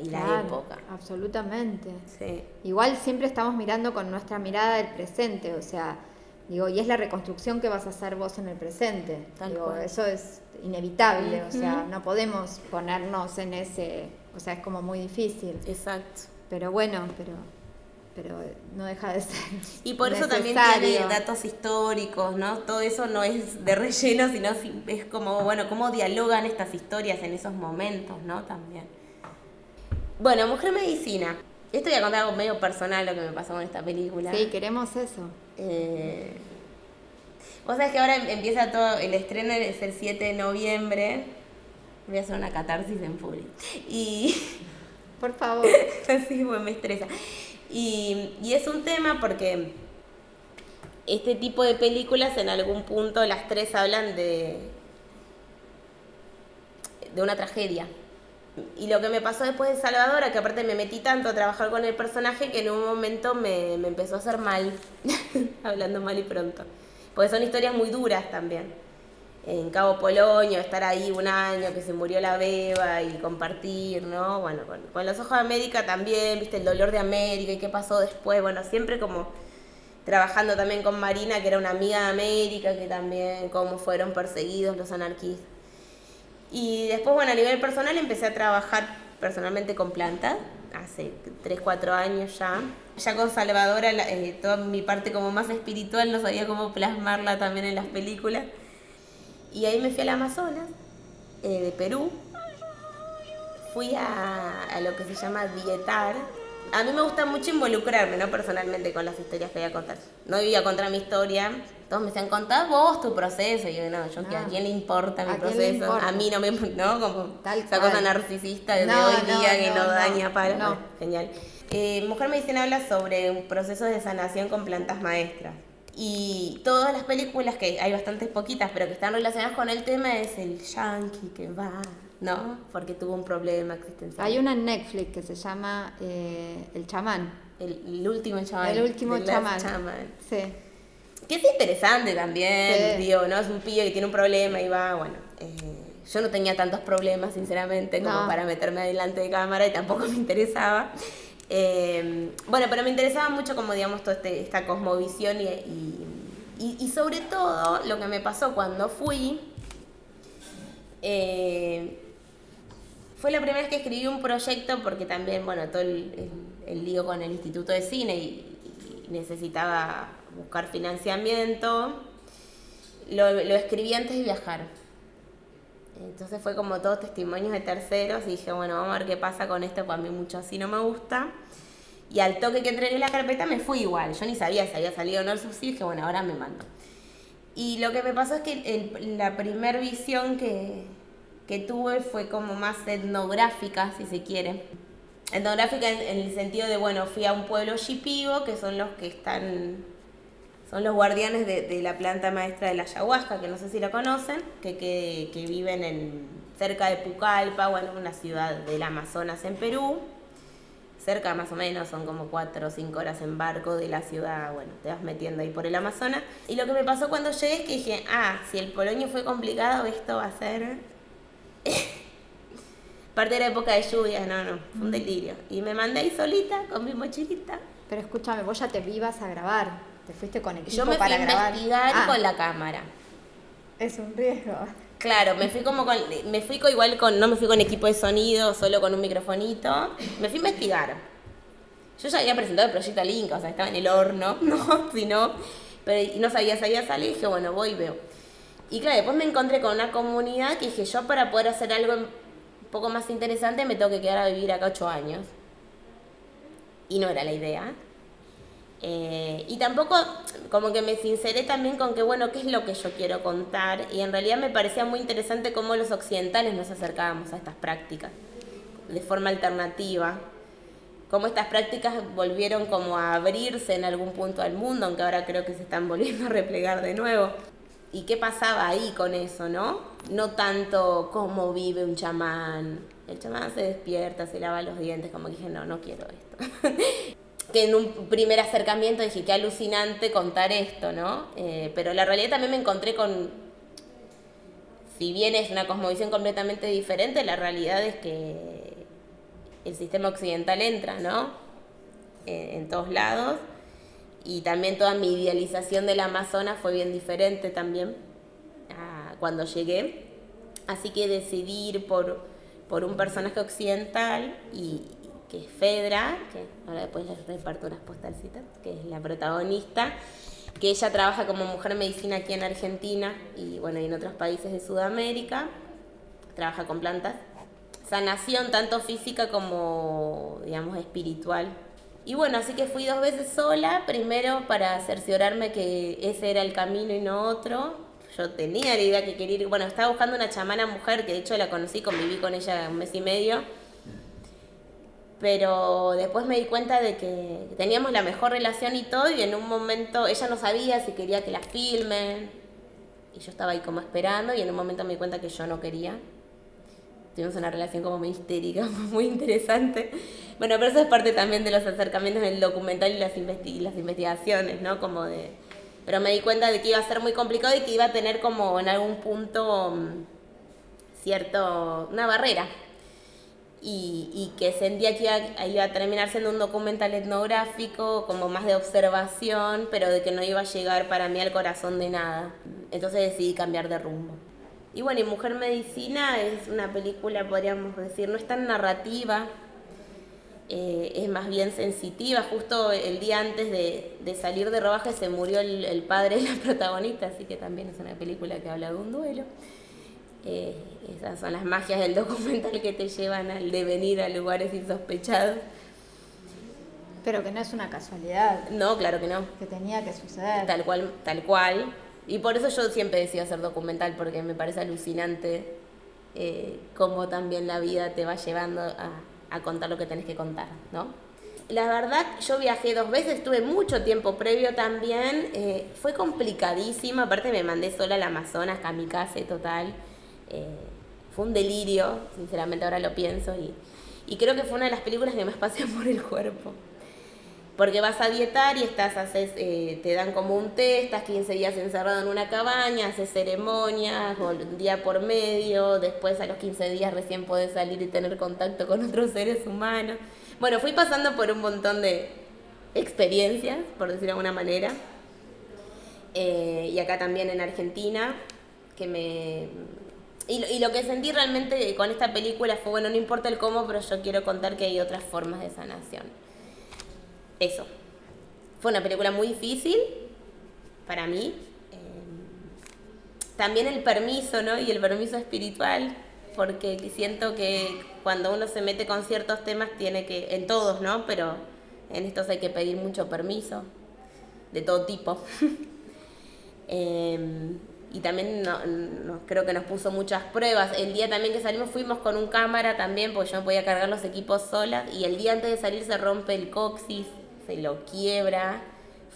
Y la época. Absolutamente. Sí. Igual siempre estamos mirando con nuestra mirada del presente, o sea, y es la reconstrucción que vas a hacer vos en el presente. Eso es inevitable, o sea, no podemos ponernos en ese, o sea, es como muy difícil. Exacto. Pero bueno, pero no deja de ser. Y por eso necesario. también tiene datos históricos, ¿no? Todo eso no es de relleno, sino es como, cómo dialogan estas historias en esos momentos, ¿no? También. Bueno, Mujer Medicina. Esto voy a contar algo medio personal, lo que me pasó con esta película. Sí, queremos eso. Vos sabés que ahora empieza todo, el estreno es el 7 de noviembre. Voy a hacer una catarsis en Fury. Y Por favor. sí, pues me estresa. Y es un tema porque este tipo de películas en algún punto las tres hablan de una tragedia. Y lo que me pasó después de Salvadora, que aparte me metí tanto a trabajar con el personaje que en un momento me empezó a hacer mal, hablando mal y pronto. Porque son historias muy duras también. En Cabo Polonio, estar ahí un año, que se murió la beba y compartir, ¿no? Bueno, con Los Ojos de América también, viste, el dolor de América y qué pasó después. Bueno, siempre como trabajando también con Marina, que era una amiga de América, que también cómo fueron perseguidos los anarquistas. Y después, bueno, a nivel personal empecé a trabajar personalmente con plantas, hace 3, 4 años ya. Ya con Salvadora, toda mi parte como más espiritual, no sabía cómo plasmarla también en las películas. Y ahí me fui al Amazonas, de Perú. Fui a lo que se llama dietar. A mí me gusta mucho involucrarme, ¿no? Personalmente con las historias que voy a contar. No iba a contar mi historia. Todos me decían, contá vos tu proceso. Y yo, no, ¿a quién le importa mi proceso? A mí no me... ¿no? Como Tal esa cual. cosa narcisista de hoy día que no daña para... No. Bueno, genial. Mujer Medicina habla sobre un proceso de sanación con plantas maestras. Y todas las películas, que hay bastantes poquitas, pero que están relacionadas con el tema, es el yankee que va, ¿no? Porque tuvo un problema existencial. Hay una en Netflix que se llama El chamán. El último chamán. El último The Last chamán. Sí. Que es interesante también, Sí. digo, ¿no? Es un pibe que tiene un problema y va, bueno. Yo no tenía tantos problemas, sinceramente, como para meterme adelante de cámara y tampoco me interesaba. Bueno, pero me interesaba mucho como, digamos, toda esta cosmovisión y sobre todo lo que me pasó cuando fui, fue la primera vez que escribí un proyecto porque también, bueno, todo el lío con el Instituto de Cine y necesitaba buscar financiamiento, lo escribí antes de viajar. Entonces fue como todos testimonios de terceros y dije, bueno, vamos a ver qué pasa con esto, pues a mí mucho así no me gusta. Y al toque que entregué la carpeta me fui igual, yo ni sabía si había salido o no el subsidio, dije, bueno, ahora me mando. Y lo que me pasó es que la primer visión que tuve fue como más etnográfica, si se quiere. Etnográfica en el sentido de, bueno, fui a un pueblo shipibo, que son los que están... Son los guardianes de la planta maestra de la ayahuasca, que no sé si la conocen, que viven cerca de Pucallpa, bueno, una ciudad del Amazonas en Perú. Cerca más o menos, son como 4 o 5 horas en barco de la ciudad, bueno, te vas metiendo ahí por el Amazonas. Y lo que me pasó cuando llegué es que dije, si el Polonio fue complicado, esto va a ser... Parte de la época de lluvias, no, fue un delirio. Y me mandé ahí solita, con mi mochilita. Pero escúchame, vos ya te ibas a grabar. Te fuiste con equipo Yo me para fui a grabar. investigar con la cámara. Es un riesgo. Claro, no me fui con equipo de sonido, solo con un microfonito. Me fui a investigar. Yo ya había presentado el proyecto al Inca, o sea, estaba en el horno, pero no sabía salir, y dije, bueno, voy y veo. Y claro, después me encontré con una comunidad que dije, yo para poder hacer algo un poco más interesante me tengo que quedar a vivir acá 8 años. Y no era la idea. Y tampoco, como que me sinceré también con que, bueno, qué es lo que yo quiero contar. Y en realidad me parecía muy interesante cómo los occidentales nos acercábamos a estas prácticas de forma alternativa. Cómo estas prácticas volvieron como a abrirse en algún punto al mundo, aunque ahora creo que se están volviendo a replegar de nuevo. ¿Y qué pasaba ahí con eso, no? No tanto cómo vive un chamán. El chamán se despierta, se lava los dientes, como que dije, no quiero esto. Que en un primer acercamiento dije, qué alucinante contar esto, ¿no? Pero la realidad también me encontré con, si bien es una cosmovisión completamente diferente, la realidad es que el sistema occidental entra, ¿no? En todos lados. Y también toda mi idealización del Amazonas fue bien diferente también cuando llegué. Así que decidí ir por un personaje occidental que es Fedra, que ahora después les reparto unas postalcitas, que es la protagonista, que ella trabaja como mujer medicina aquí en Argentina y bueno, y en otros países de Sudamérica, trabaja con plantas, sanación tanto física como, digamos, espiritual Y bueno, así que fui 2 veces sola, primero para cerciorarme que ese era el camino y no otro. Yo tenía la idea que quería ir, bueno, estaba buscando una chamana mujer, que de hecho la conocí, conviví con ella 1 mes y medio. Pero después me di cuenta de que teníamos la mejor relación y todo, y en un momento ella no sabía si quería que la filmen. Y yo estaba ahí como esperando, y en un momento me di cuenta que yo no quería. Tuvimos una relación como muy histérica, muy interesante. Bueno, pero eso es parte también de los acercamientos del documental y las investigaciones, ¿no? Como de... Pero me di cuenta de que iba a ser muy complicado y que iba a tener como en algún punto una barrera. Y que sentía que iba a terminar siendo un documental etnográfico, como más de observación, pero de que no iba a llegar para mí al corazón de nada. Entonces decidí cambiar de rumbo. Y bueno, y Mujer Medicina es una película, podríamos decir, no es tan narrativa, es más bien sensitiva. Justo el día antes de salir de rodaje se murió el padre de la protagonista, así que también es una película que habla de un duelo. Esas son las magias del documental que te llevan al devenir a lugares insospechados. Pero que no es una casualidad. No, claro que no. Que tenía que suceder. Tal cual, tal cual. Y por eso yo siempre decido hacer documental, porque me parece alucinante cómo también la vida te va llevando a contar lo que tenés que contar, ¿no? La verdad, yo viajé 2 veces, estuve mucho tiempo previo también, fue complicadísimo, aparte me mandé sola al Amazonas, kamikaze total, fue un delirio, sinceramente ahora lo pienso, y creo que fue una de las películas que más pasé por el cuerpo. Porque vas a dietar y te dan como un té, estás 15 días encerrado en una cabaña, haces ceremonias, un día por medio, después a los 15 días recién podés salir y tener contacto con otros seres humanos. Bueno, fui pasando por un montón de experiencias, por decirlo de alguna manera. Y acá también en Argentina, Y lo que sentí realmente con esta película fue, bueno, no importa el cómo, pero yo quiero contar que hay otras formas de sanación. Eso. Fue una película muy difícil para mí. También el permiso, ¿no? Y el permiso espiritual, porque siento que cuando uno se mete con ciertos temas tiene que, en todos, ¿no? Pero en estos hay que pedir mucho permiso, de todo tipo. Y también creo que nos puso muchas pruebas. El día también que salimos fuimos con un cámara también, porque yo no podía cargar los equipos sola. Y el día antes de salir se rompe el coxis, se lo quiebra.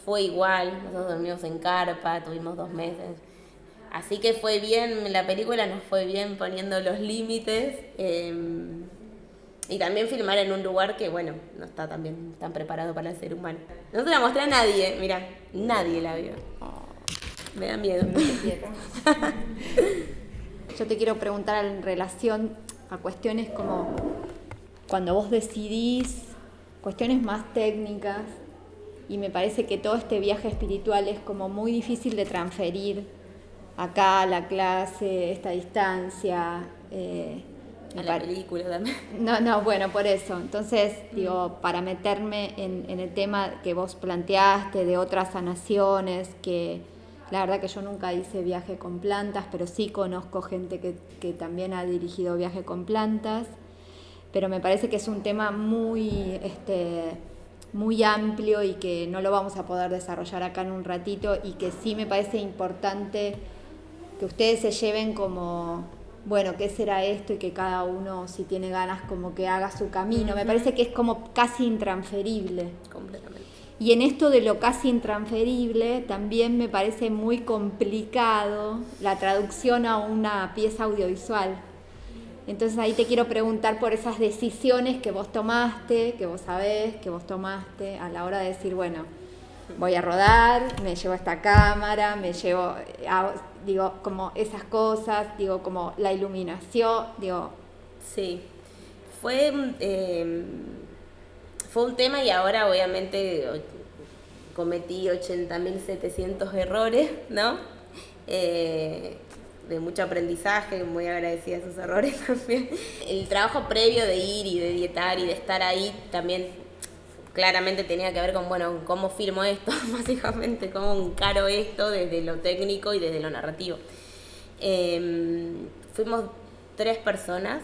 Fue igual, nosotros dormimos en carpa, tuvimos 2 meses. Así que fue bien, la película nos fue bien poniendo los límites. Y también filmar en un lugar que, bueno, no está también tan preparado para el ser humano. No se la mostré a nadie, mira, nadie la vio. Me da miedo. Yo te quiero preguntar en relación a cuestiones como cuando vos decidís, cuestiones más técnicas, y me parece que todo este viaje espiritual es como muy difícil de transferir acá, la clase, esta distancia. A la película también. No, bueno, por eso. Entonces, digo, para meterme en el tema que vos planteaste de otras sanaciones, que la verdad que yo nunca hice viaje con plantas, pero sí conozco gente que también ha dirigido viaje con plantas, pero me parece que es un tema muy amplio y que no lo vamos a poder desarrollar acá en un ratito, y que sí me parece importante que ustedes se lleven como, bueno, ¿qué será esto? Y que cada uno, si tiene ganas, como que haga su camino. Me parece que es como casi intransferible. Completamente. Y en esto de lo casi intransferible también me parece muy complicado la traducción a una pieza audiovisual. Entonces ahí te quiero preguntar por esas decisiones que vos tomaste, que vos sabés, que vos tomaste a la hora de decir, bueno, voy a rodar, me llevo esta cámara, digo, como esas cosas, digo, como la iluminación, digo... Sí, fue un tema, y ahora obviamente cometí 80.700 errores, ¿no? De mucho aprendizaje, muy agradecida a esos errores también. El trabajo previo de ir y de dietar y de estar ahí también claramente tenía que ver con, bueno, cómo filmo esto, básicamente, cómo encaro esto desde lo técnico y desde lo narrativo. Fuimos 3 personas.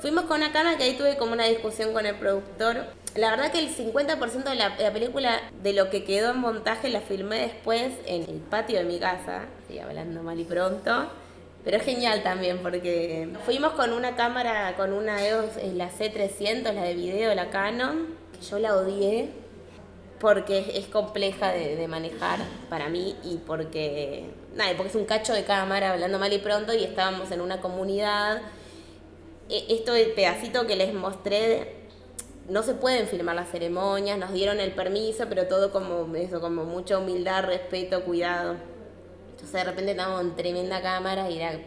Fuimos con una cámara que ahí tuve como una discusión con el productor. La verdad que el 50% de la película, de lo que quedó en montaje, la filmé después en el patio de mi casa, estoy hablando mal y pronto, pero es genial también porque fuimos con una cámara, con una EOS, la C300, la de video, la Canon, que yo la odié porque es compleja de manejar para mí y porque es un cacho de cámara, hablando mal y pronto, y estábamos en una comunidad. Esto del pedacito que les mostré, no se pueden filmar las ceremonias, nos dieron el permiso, pero todo como eso, como mucha humildad, respeto, cuidado. Entonces de repente estábamos en tremenda cámara y era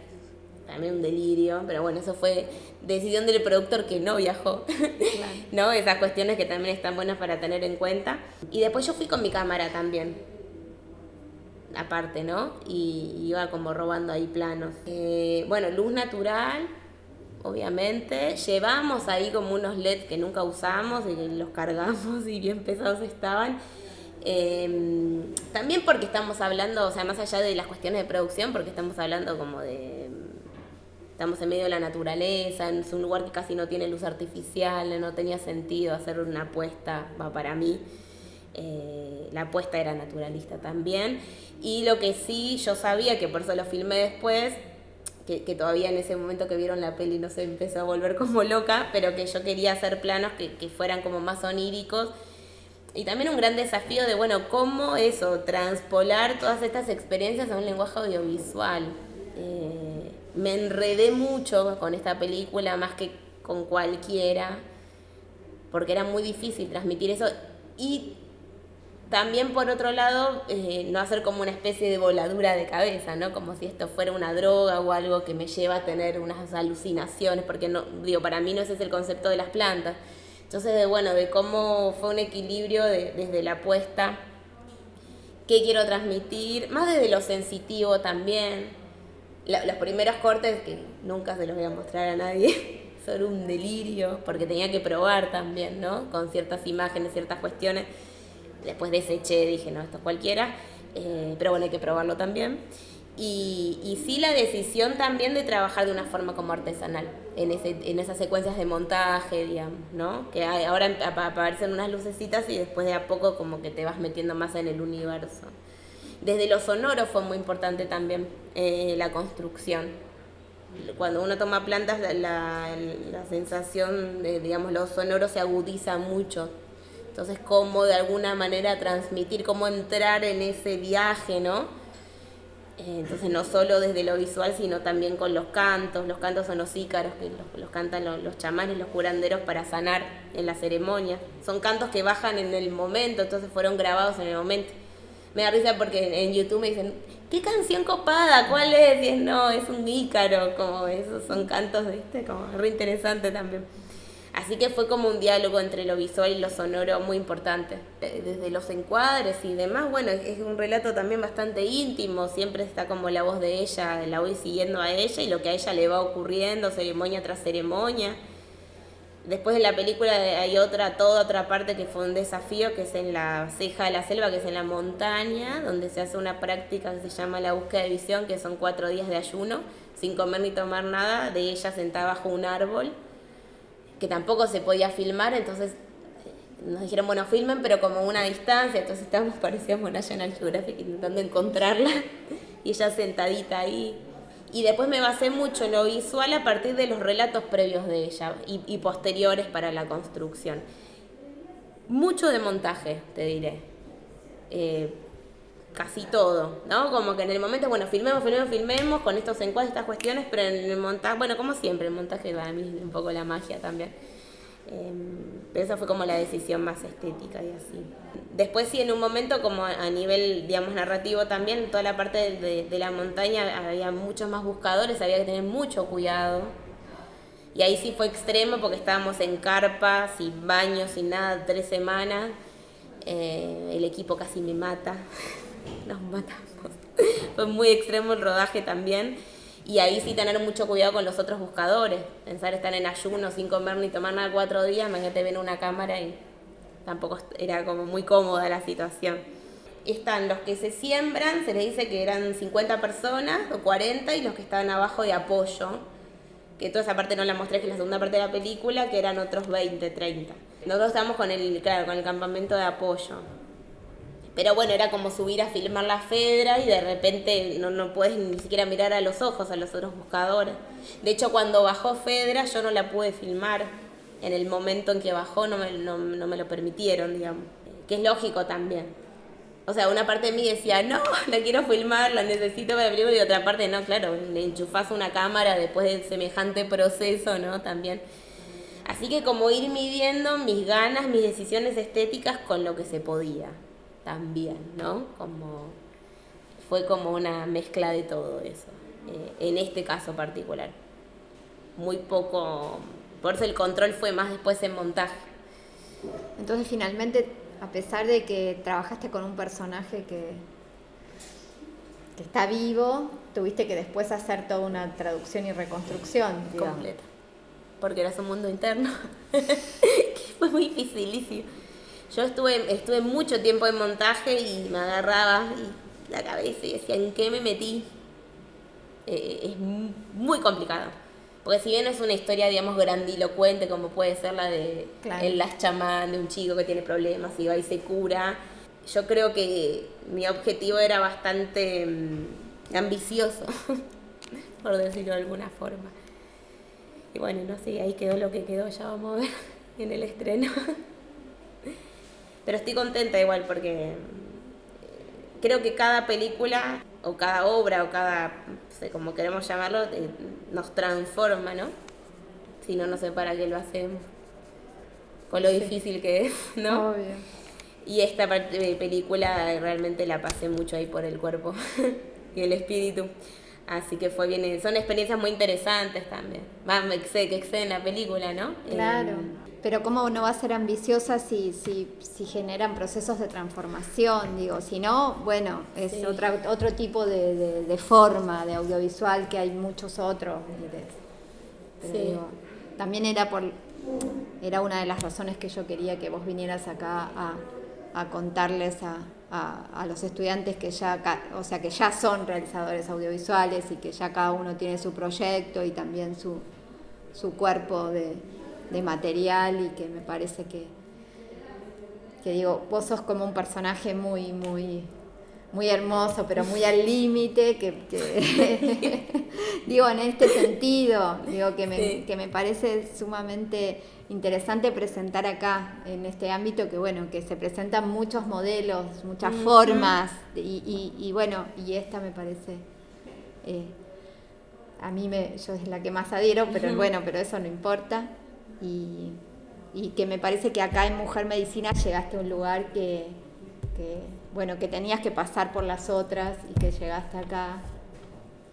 también un delirio, pero bueno, eso fue decisión del productor que no viajó, claro. ¿No? Esas cuestiones que también están buenas para tener en cuenta. Y después yo fui con mi cámara también, aparte, ¿no? Y iba como robando ahí planos. Bueno, luz natural, obviamente. Llevamos ahí como unos LEDs que nunca usamos y los cargamos y bien pesados estaban. También porque estamos hablando, o sea, más allá de las cuestiones de producción, porque estamos hablando como de... Estamos en medio de la naturaleza, es un lugar que casi no tiene luz artificial, no tenía sentido hacer una apuesta, para mí. La apuesta era naturalista también. Y lo que sí, yo sabía, que por eso lo filmé después, que todavía en ese momento que vieron la peli no se empezó a volver como loca, pero que yo quería hacer planos que fueran como más oníricos. Y también un gran desafío de, bueno, cómo eso, transpolar todas estas experiencias a un lenguaje audiovisual. Me enredé mucho con esta película, más que con cualquiera, porque era muy difícil transmitir eso. Y también, por otro lado, no hacer como una especie de voladura de cabeza, ¿no? Como si esto fuera una droga o algo que me lleva a tener unas alucinaciones, porque no, para mí no ese es el concepto de las plantas. Entonces, de cómo fue un equilibrio desde la apuesta, qué quiero transmitir, más desde lo sensitivo también. Los primeros cortes, que nunca se los voy a mostrar a nadie, son un delirio, porque tenía que probar también, ¿no? Con ciertas imágenes, ciertas cuestiones. Después deseché, dije, no, esto es cualquiera, pero bueno, hay que probarlo también. Y sí, la decisión también de trabajar de una forma como artesanal, en esas secuencias de montaje, digamos, ¿no? Que ahora aparecen unas lucecitas y después de a poco como que te vas metiendo más en el universo. Desde lo sonoro fue muy importante también la construcción. Cuando uno toma plantas, la sensación de, digamos, lo sonoro se agudiza mucho. Entonces, cómo de alguna manera transmitir, cómo entrar en ese viaje, ¿no? Entonces, no solo desde lo visual, sino también con los cantos. Los cantos son los ícaros, que los cantan los chamanes, los curanderos para sanar en la ceremonia. Son cantos que bajan en el momento, entonces fueron grabados en el momento. Me da risa porque en YouTube me dicen, ¿qué canción copada? ¿Cuál es? Y no, es un ícaro, como esos son cantos, ¿viste? Como re interesante también. Así que fue como un diálogo entre lo visual y lo sonoro muy importante. Desde los encuadres y demás, bueno, es un relato también bastante íntimo, siempre está como la voz de ella, la voy siguiendo a ella y lo que a ella le va ocurriendo, ceremonia tras ceremonia. Después de la película hay toda otra parte que fue un desafío, que es en la ceja de la selva, que es en la montaña, donde se hace una práctica que se llama la búsqueda de visión, que son 4 días de ayuno, sin comer ni tomar nada, de ella sentada bajo un árbol, que tampoco se podía filmar, entonces nos dijeron, bueno, filmen, pero como una distancia, entonces parecíamos National Geographic intentando encontrarla, y ella sentadita ahí. Y después me basé mucho en lo visual a partir de los relatos previos de ella y posteriores para la construcción. Mucho de montaje, te diré. Casi todo, ¿no? Como que en el momento, bueno, filmemos con estos encuadres, estas cuestiones, pero en el montaje, bueno, como siempre, el montaje para mí es un poco la magia también. Pero esa fue como la decisión más estética y así. Después sí, en un momento como a nivel, digamos, narrativo también, toda la parte de la montaña había muchos más buscadores, había que tener mucho cuidado. Y ahí sí fue extremo porque estábamos en carpa, sin baño, sin nada, 3 semanas. El equipo casi me mata, nos matamos. Fue muy extremo el rodaje también. Y ahí sí tener mucho cuidado con los otros buscadores. Pensar estar en ayuno sin comer ni tomar nada 4 días, imagínate ver una cámara y tampoco era como muy cómoda la situación. Están los que se siembran, se les dice que eran 50 personas o 40, y los que estaban abajo de apoyo, que toda esa parte no la mostré, que es la segunda parte de la película, que eran otros 20, 30. Nosotros estábamos claro, con el campamento de apoyo. Pero bueno, era como subir a filmar la Fedra y de repente no puedes ni siquiera mirar a los ojos a los otros buscadores. De hecho, cuando bajó Fedra yo no la pude filmar. En el momento en que bajó no me lo permitieron, digamos. Que es lógico también. O sea, una parte de mí decía, no, la quiero filmar, la necesito para la película, y otra parte, no, claro, le enchufás una cámara después de semejante proceso, ¿no? También. Así que como ir midiendo mis ganas, mis decisiones estéticas con lo que se podía. También, ¿no? Fue como una mezcla de todo eso, en este caso particular. Muy poco, por eso el control fue más después en montaje. Entonces finalmente, a pesar de que trabajaste con un personaje que está vivo, tuviste que después hacer toda una traducción y reconstrucción, digamos. Completa, porque era su mundo interno, que fue muy dificilísimo. Yo estuve mucho tiempo en montaje y me agarraba la cabeza y decía, ¿en qué me metí? Es muy complicado. Porque si bien es una historia, digamos, grandilocuente, como puede ser la de claro, el Last Chamán, de un chico que tiene problemas y va y se cura, yo creo que mi objetivo era bastante ambicioso, por decirlo de alguna forma. Y bueno, no sé, ahí quedó lo que quedó, ya vamos a ver en el estreno. Pero estoy contenta igual porque creo que cada película o cada obra o cada, no sé, como queremos llamarlo, nos transforma, ¿no? Si no, no sé para qué lo hacemos. Con lo difícil que es, ¿no? Obvio. Y esta película realmente la pasé mucho ahí por el cuerpo y el espíritu. Así que fue bien, son experiencias muy interesantes también. Que exceden la película, ¿no? Claro. Pero ¿cómo no va a ser ambiciosa si generan procesos de transformación? Digo, si no, bueno, es sí, otro tipo de forma de audiovisual, que hay muchos otros. Pero sí, digo, también era una de las razones que yo quería que vos vinieras acá a contarles a los estudiantes que ya son realizadores audiovisuales y que ya cada uno tiene su proyecto y también su cuerpo de material, y que me parece que digo, vos sos como un personaje muy, muy, muy hermoso, pero muy al límite, que digo, en este sentido, digo, que me parece sumamente interesante presentar acá, en este ámbito, que bueno, que se presentan muchos modelos, muchas formas, y bueno, y esta me parece, yo es la que más adhiero, pero bueno, pero eso no importa. Y que me parece que acá en Mujer Medicina llegaste a un lugar que bueno, que tenías que pasar por las otras y que llegaste acá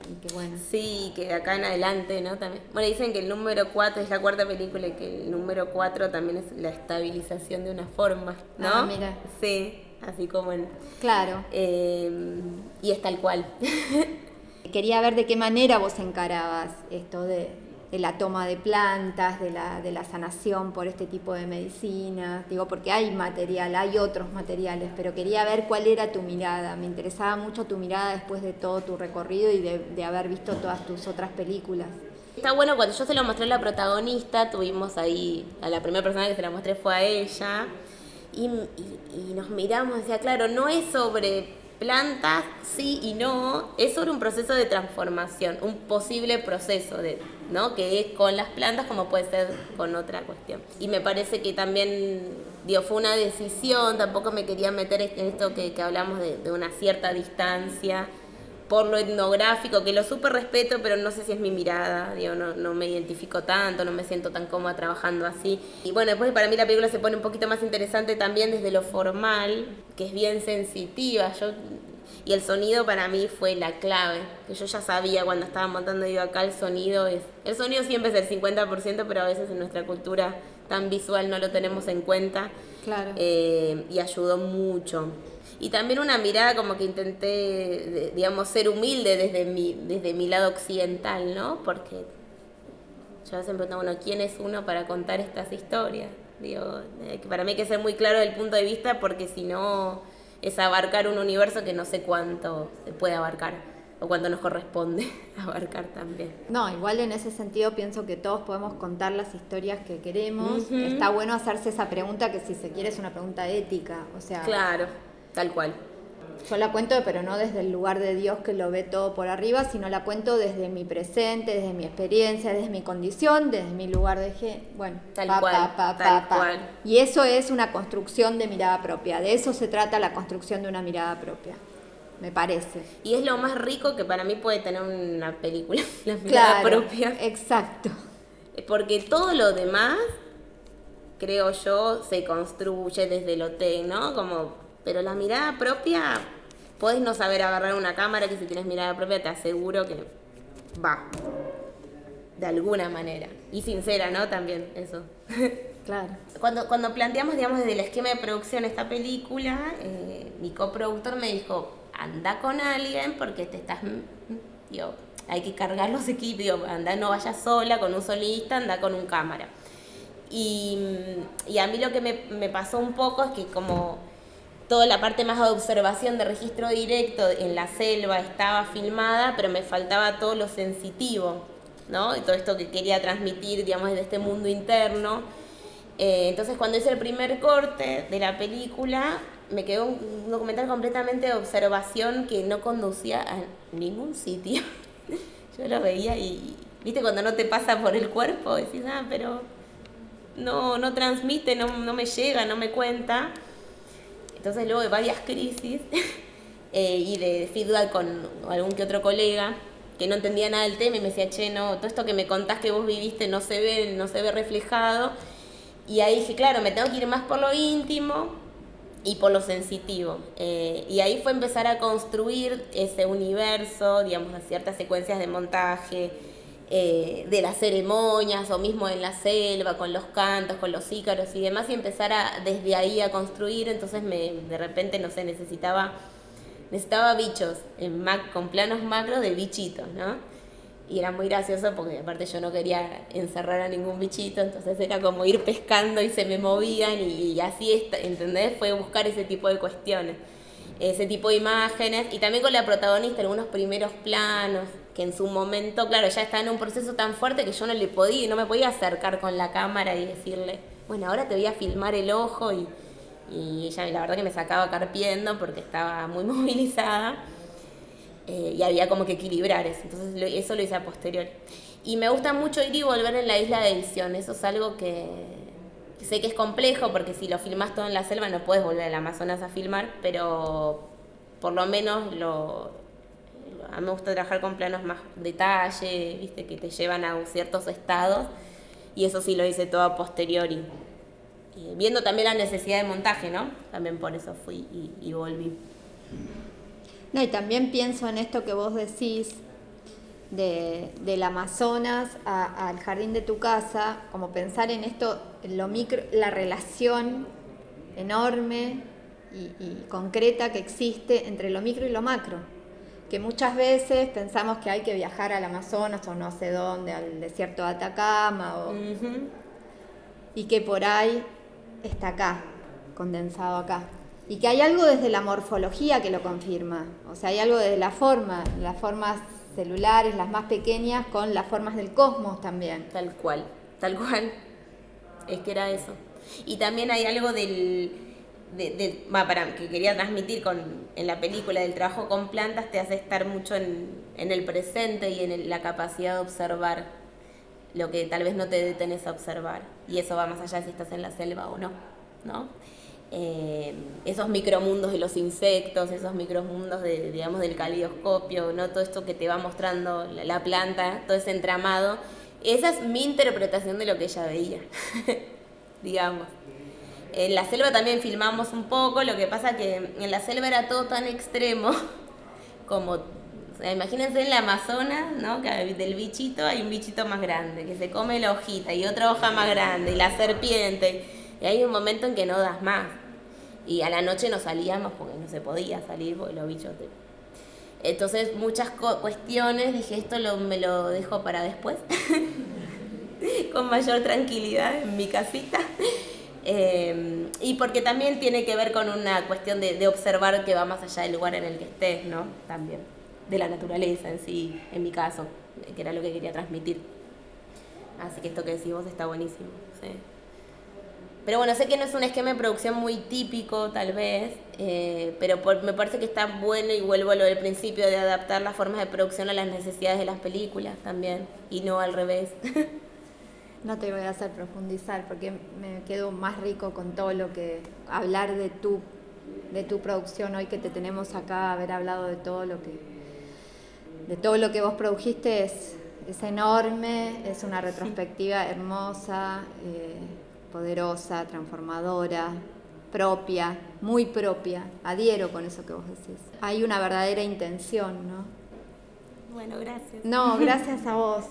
y que bueno. Sí, que de acá en adelante, ¿no? También. Bueno, dicen que el número 4 es la cuarta película y que el número 4 también es la estabilización de una forma, ¿no? Ah, mira. Sí, así como en... Claro. Y es tal cual. Quería ver de qué manera vos encarabas esto de la toma de plantas, de la sanación por este tipo de medicinas. Digo, porque hay material, hay otros materiales, pero quería ver cuál era tu mirada. Me interesaba mucho tu mirada después de todo tu recorrido y de haber visto todas tus otras películas. Está bueno, cuando yo se lo mostré a la protagonista, tuvimos ahí, a la primera persona que se la mostré fue a ella, y nos miramos y decía, claro, no es sobre plantas, sí y no, es sobre un proceso de transformación, un posible proceso ¿no? Que es con las plantas como puede ser con otra cuestión. Y me parece que también fue una decisión, tampoco me quería meter en esto que hablamos de una cierta distancia por lo etnográfico, que lo súper respeto, pero no sé si es mi mirada, no me identifico tanto, no me siento tan cómoda trabajando así. Y bueno, después para mí la película se pone un poquito más interesante también desde lo formal, que es bien sensitiva. Y el sonido para mí fue la clave, que yo ya sabía cuando estaba montando yo acá, el sonido siempre es el 50%, pero a veces en nuestra cultura tan visual no lo tenemos en cuenta. Claro. Y ayudó mucho. Y también una mirada como que intenté, digamos, ser humilde desde mi lado occidental, ¿no? Porque yo a veces me pregunto, bueno, ¿quién es uno para contar estas historias? Digo, para mí hay que ser muy claro del punto de vista, porque si no es abarcar un universo que no sé cuánto se puede abarcar. o cuánto nos corresponde abarcar también. No, igual en ese sentido pienso que todos podemos contar las historias que queremos. Está bueno hacerse esa pregunta, que si se quiere es una pregunta ética, o sea... Claro, tal cual. Yo la cuento, pero no desde el lugar de Dios que lo ve todo por arriba, sino la cuento desde mi presente, desde mi experiencia, desde mi condición, desde mi lugar de... Bueno, tal cual. Y eso es una construcción de mirada propia. De eso se trata la construcción de una mirada propia, me parece. Y es lo más rico que para mí puede tener una película, la mirada propia. Exacto. Porque todo lo demás, creo yo, se construye desde lo ¿no? Como... Pero la mirada propia, podés no saber agarrar una cámara, que si tienes mirada propia te aseguro que va. De alguna manera. Y sincera, ¿no? También, eso. Claro. Cuando planteamos, digamos, desde el esquema de producción esta película, mi coproductor me dijo, anda con alguien porque te estás... Digo, hay que cargar los equipos, digo, anda, no vayas sola con un solista, anda con un cámara. Y a mí lo que me pasó un poco es que como... Toda la parte más de observación de registro directo en la selva estaba filmada, pero me faltaba todo lo sensitivo, ¿no? Y todo esto que quería transmitir, digamos, desde este mundo interno. Entonces, cuando hice el primer corte de la película, me quedó un documental completamente de observación que no conducía a ningún sitio. Yo lo veía y, ¿viste? Cuando no te pasa por el cuerpo, decís, pero no transmite, no me llega, no me cuenta. Entonces luego de varias crisis y de feedback con algún que otro colega que no entendía nada del tema y me decía, che, no, todo esto que me contás que vos viviste no se ve reflejado. Y ahí dije, claro, me tengo que ir más por lo íntimo y por lo sensitivo. Y ahí fue empezar a construir ese universo, digamos, ciertas secuencias de montaje, de las ceremonias o mismo en la selva, con los cantos, con los ícaros y demás, y empezar desde ahí a construir. Entonces de repente, no sé, necesitaba bichos con planos macros de bichitos, ¿no? Y era muy gracioso porque aparte yo no quería encerrar a ningún bichito, entonces era como ir pescando y se me movían y así, ¿entendés? Fue buscar ese tipo de cuestiones, ese tipo de imágenes, y también con la protagonista, algunos primeros planos que en su momento, claro, ya estaba en un proceso tan fuerte que yo no me podía acercar con la cámara y decirle, bueno, ahora te voy a filmar el ojo, y ella la verdad que me sacaba carpiendo porque estaba muy movilizada, y había como que equilibrar eso. Entonces eso lo hice a posteriori. Y me gusta mucho ir y volver en la isla de edición. Eso es algo que sé que es complejo, porque si lo filmás todo en la selva no puedes volver al Amazonas a filmar, pero por lo menos a mí me gusta trabajar con planos más detalle, ¿viste? Que te llevan a ciertos estados, y eso sí lo hice todo a posteriori. Viendo también la necesidad de montaje, ¿no? También por eso fui y volví. No, y también pienso en esto que vos decís del Amazonas al jardín de tu casa, como pensar en esto, en lo micro, la relación enorme y concreta que existe entre lo micro y lo macro, que muchas veces pensamos que hay que viajar al Amazonas o no sé dónde, al desierto de Atacama, y que por ahí está acá, condensado acá. Y que hay algo desde la morfología que lo confirma. O sea, hay algo desde las formas celulares, las más pequeñas, con las formas del cosmos también. Tal cual. Es que era eso. Y también hay algo que quería transmitir en la película, del trabajo con plantas, te hace estar mucho en el presente y en la capacidad de observar lo que tal vez no te detenés a observar. Y eso va más allá de si estás en la selva o no, ¿no? Esos micromundos de los insectos, esos micromundos digamos, del calidoscopio, ¿no? Todo esto que te va mostrando la planta, todo ese entramado. Esa es mi interpretación de lo que ella veía, digamos. En la selva también filmamos un poco, lo que pasa que en la selva era todo tan extremo como, o sea, imagínense en la Amazonas, ¿no? Que del bichito hay un bichito más grande que se come la hojita y otra hoja más grande y la serpiente, y hay un momento en que no das más. Y a la noche no salíamos porque no se podía salir porque los bichos Entonces muchas cuestiones, dije, esto me lo dejo para después, con mayor tranquilidad en mi casita. Y porque también tiene que ver con una cuestión de observar que va más allá del lugar en el que estés, ¿no? También. de la naturaleza en sí, en mi caso, que era lo que quería transmitir. Así que esto que decís vos está buenísimo, sí. Pero bueno, sé que no es un esquema de producción muy típico, tal vez, pero me parece que está bueno, y vuelvo a lo del principio, de adaptar las formas de producción a las necesidades de las películas también, y no al revés. No te voy a hacer profundizar porque me quedo más rico con todo lo que hablar de tu producción hoy que te tenemos acá, haber hablado de todo lo que vos produjiste es enorme, es una retrospectiva hermosa, poderosa, transformadora, propia, muy propia. Adhiero con eso que vos decís. Hay una verdadera intención, ¿no? Bueno, gracias. No, gracias a vos.